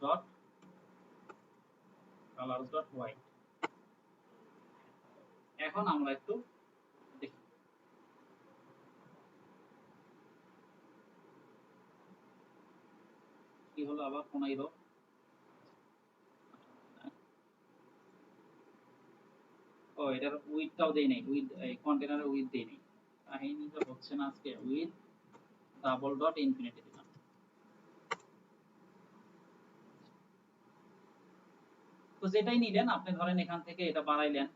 ডট হোয়াইট। এখন আমরা একটু দেখি কি হলো আবার 15। ও এটার উইডটাও দেই নাই, উইড এই কন্টেনারের উইড দেই নাই, কাহিনীটা হচ্ছে না আজকে। উইড ডাবল ডট ইনফিনিটি দিলাম। তো যেটাই নিলেন আপনি ধরেন এখান থেকে এটা বাড়াইলেন,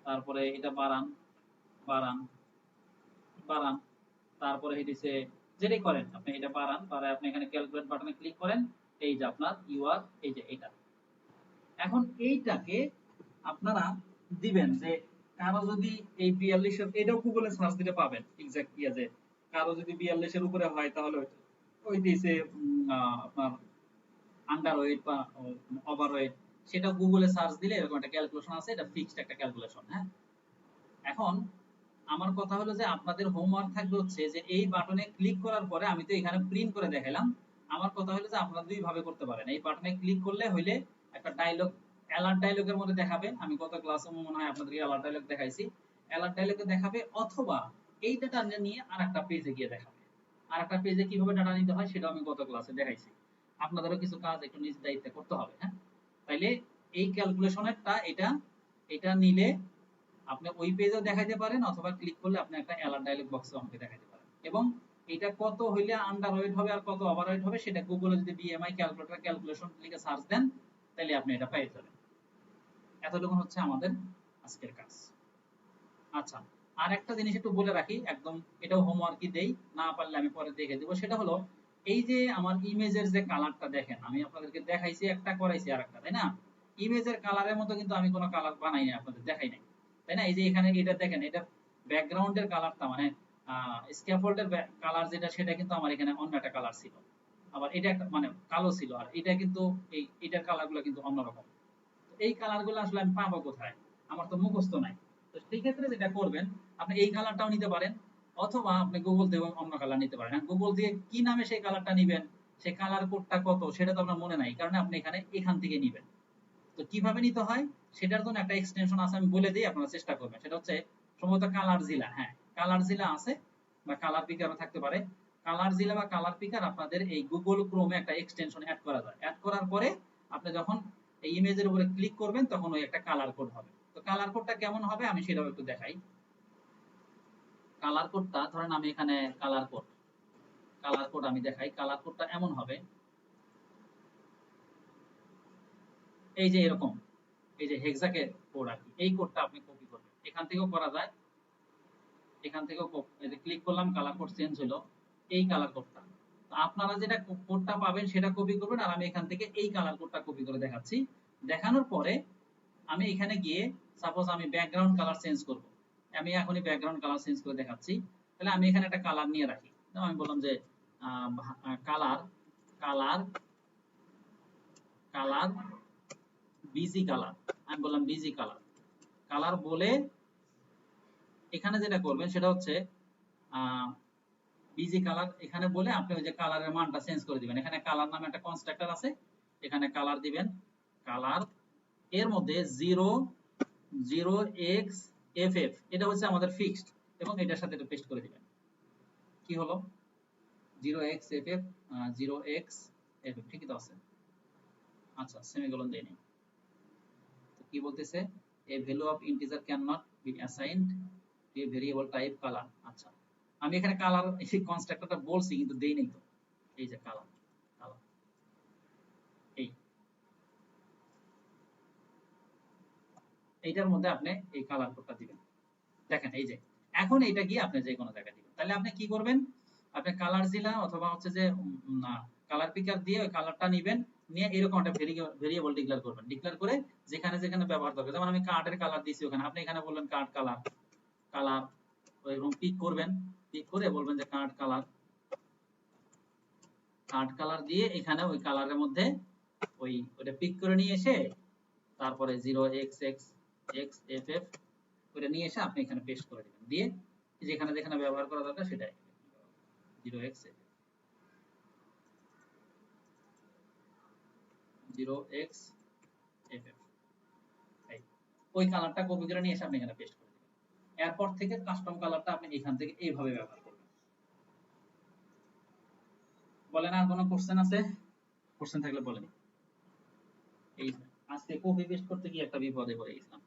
তারপরে এটা বাড়ান বাড়ান বাড়ান, তারপরে হইতেছে যেটাই করেন আপনি এটা বাড়ান, তারপরে আপনি এখানে ক্যালকুলেট বাটনে ক্লিক করেন, এই যে আপনার ইউআর, এই যে এটা। এখন এইটাকে আপনারা দিবেন যে কারো যদি এই 42 এর, এটাও গুগলে সার্চ দিলে পাবেন এক্সাক্ট কি আছে। কারো যদি 42 এর উপরে হয় তাহলে ওই দিছে আপনার আন্ডারওয়েট বা ওভারওয়েট, সেটা গুগলে সার্চ দিলে এরকম একটা ক্যালকুলেশন আছে, এটা ফিক্সড একটা ক্যালকুলেশন। হ্যাঁ এখন আমার কথা হলো যে আপনাদের হোমওয়ার্ক থাকবে হচ্ছে যে এই বাটনে ক্লিক করার পরে, আমি তো এখানে প্রিন্ট করে দেখাইলাম, আমার কথা হলো যে আপনারা দুই ভাবে করতে পারেন। এই বাটনে ক্লিক করলে হইলে একটা ডায়লগ, অ্যালার্ট ডায়লগের মধ্যে দেখাবে, আমি গত ক্লাসে মনে হয় আপনাদেরকে অ্যালার্ট ডায়লগ দেখাইছি, অ্যালার্ট ডায়লগে দেখাবে, অথবা এই ডাটা নিয়ে আরেকটা পেজে গিয়ে দেখাবে। আরেকটা পেজে কিভাবে ডাটা নিতে হয় সেটা আমি গত ক্লাসে দেখাইছি। আপনাদেরও কিছু কাজ একটু নিজ দায়িত্বে করতে হবে। হ্যাঁ তাইলে এই ক্যালকুলেশনেরটা এটা, এটা নিলে আপনি ওই পেজেও দেখাইতে পারেন, অথবা ক্লিক করলে আপনি একটা অ্যালার্ট ডায়লগ বক্সে আমাকে দেখাইতে পারেন। এবং এটা কত হইলে আন্ডারওয়েট হবে আর কত ওভারওয়েট হবে সেটা গুগলে যদি বিএমআই ক্যালকুলেটর ক্যালকুলেশন লিখে সার্চ দেন তাহলে আপনি এটা পেয়ে যাবেন। এতটুকু হচ্ছে আমাদের আজকের কাজ। আচ্ছা আর একটা জিনিস একটু বলে রাখি, একদম এটাও হোমওয়ার্কই দেই, না পারলে আমি পরে দেখে দেব। সেটা হলো এই যে আমার ইমেজের যে কালারটা দেখেন, আমি আপনাদেরকে দেখাইছি একটা, করাইছি আরেকটা, তাই না? ইমেজের কালারের মতো কিন্তু আমি কোনো কালার বানাই নাই, আপনাদের দেখাই নাই, তাই না? এই যে এখানে এটা দেখেন, এটা ব্যাকগ্রাউন্ডের কালারটা মানে স্ক্যাফোল্ডের কালার যেটা, সেটা কিন্তু আমার এখানে অন্য একটা কালার ছিল। আবার এটা একটা মানে কালো ছিল, আর এটা কিন্তু এটার কালারগুলো কিন্তু অন্যরকম। এই কালারগুলো আসলে আমি পাবো কোথায়? আমার তো মুখস্থ নাই। তো সেই ক্ষেত্রে যেটা করবেন, আপনি এই কালারটাও নিতে পারেন, অথবা আপনি গুগল থেকে অন্য কালার নিতে পারেন। গুগল দিয়ে কি নামে সেই কালারটা নিবেন, সেই কালার কোডটা কত সেটা তো আপনার মনে নাই, কারণ আপনি এখান থেকে নিবেন। তো কিভাবে নিতে হয় সেটার জন্য একটা এক্সটেনশন আছে, আমি বলে দিই, আপনারা চেষ্টা করবেন। সেটা হচ্ছে সম্ভবত কালার জিলা, হ্যাঁ কালার জিলা আছে, বা কালার পিকারও থাকতে পারে। কালার জিলা বা কালার পিকার আপনাদের এই গুগল ক্রোমে একটা এক্সটেনশন অ্যাড করা যায়। অ্যাড করার পরে আপনি যখন এই ইমেজের উপরে ক্লিক করবেন তখন ওই একটা কালার কোড হবে। তো কালার কোডটা কেমন হবে আমি সেটাও একটু দেখাই। কালার কোডটা ধরেন আমি এখানে কালার কোড আমি দেখাই। কালার কোডটা এমন হবে, এই যে এরকম, এই যে হেক্সাকে কোড আর কি, এই কোডটা আপনি কপি করবেন। এখান থেকেও করা যায়, এখান থেকেও এই যে ক্লিক করলাম, কালার কোড চেঞ্জ হলো, এই কালার কোডটা। তো আপনারা যেটা কোডটা পাবেন সেটা কপি করবেন, আর আমি এখান থেকে এই কালার কোডটা কপি করে দেখাচ্ছি। দেখানোর পরে আমি এখানে গিয়ে সাপোজ আমি ব্যাকগ্রাউন্ড কালার চেঞ্জ করব, আমি এখনই ব্যাকগ্রাউন্ড কালার চেঞ্জ করে দেখাচ্ছি। তাহলে আমি এখানে একটা কালার নিয়ে রাখি, আমি বললাম যে colour colour colour busy colour, আমি বললাম বিজি কালার। কালার বলে এখানে যেটা করবেন সেটা হচ্ছে বিজি কালার এখানে বলে আপনি ওই যে কালারের মানটা চেঞ্জ করে দিবেন। এখানে কালার নামে একটা কনস্ট্রাক্টর আছে, এখানে কালার দিবেন, কালার এর মধ্যে 0x এটা হচ্ছে আমাদের ফিক্সড, এবং এটার সাথে এটা পেস্ট করে দিবেন। কি হলো 0xff, 0xff ঠিকই তো আছে। আচ্ছা সেমিকোলন দেইনি। তো কি বলতেছে, a value of integer cannot be assigned to a variable type color। আচ্ছা আমি এখানে কালার এই কনস্ট্রাক্টরটা বলছি কিন্তু দেই নাই তো, এই যে কালার কালার এই এইটার মধ্যে আপনি এই কালার কোডটা দিবেন। দেখেন এই যে এখন এটা গিয়ে আপনি যে কোনো জায়গায় দিবেন। তাহলে আপনি কি করবেন, আপনি কালার জিলা অথবা হচ্ছে যে কালার পিকার দিয়ে ওই কালারটা নিবেন, নিয়ে এরকম একটা ভেরিয়েবল ডিক্লেয়ার করবেন। ডিক্লেয়ার করে যেখানে যেখানে ব্যবহার দরকার, যেমন আমি কার্ডের কালার দিয়েছি ওখানে, আপনি এখানে বললেন কার্ড কালার, কালার এরকম পিক করবেন, পিক করে বলবেন যে কার্ড কালার, কার্ড কালার দিয়ে এখানে ওই কালারের মধ্যে ওইটা পিক করে নিয়ে এসে তারপরে 0xxxff ওটা নিয়ে এসে আপনি এখানে পেস্ট করে দিবেন, দিয়ে যেখানে যেখানে ব্যবহার করা দরকার সেটাই 0xff ওই কালারটা কপি করে নিয়ে এসে আপনি এখানে পেস্ট করে দিবেন। এরপর থেকে কাস্টম কালারটা আপনি এখান থেকে এইভাবে ব্যবহার করবেন। বলেন আর কোনো কোশ্চেন আছে? কোশ্চেন থাকলে বলেন। এই আজকে কপি পেস্ট করতে গিয়ে একটা বিপদে পড়ে গেছিলাম।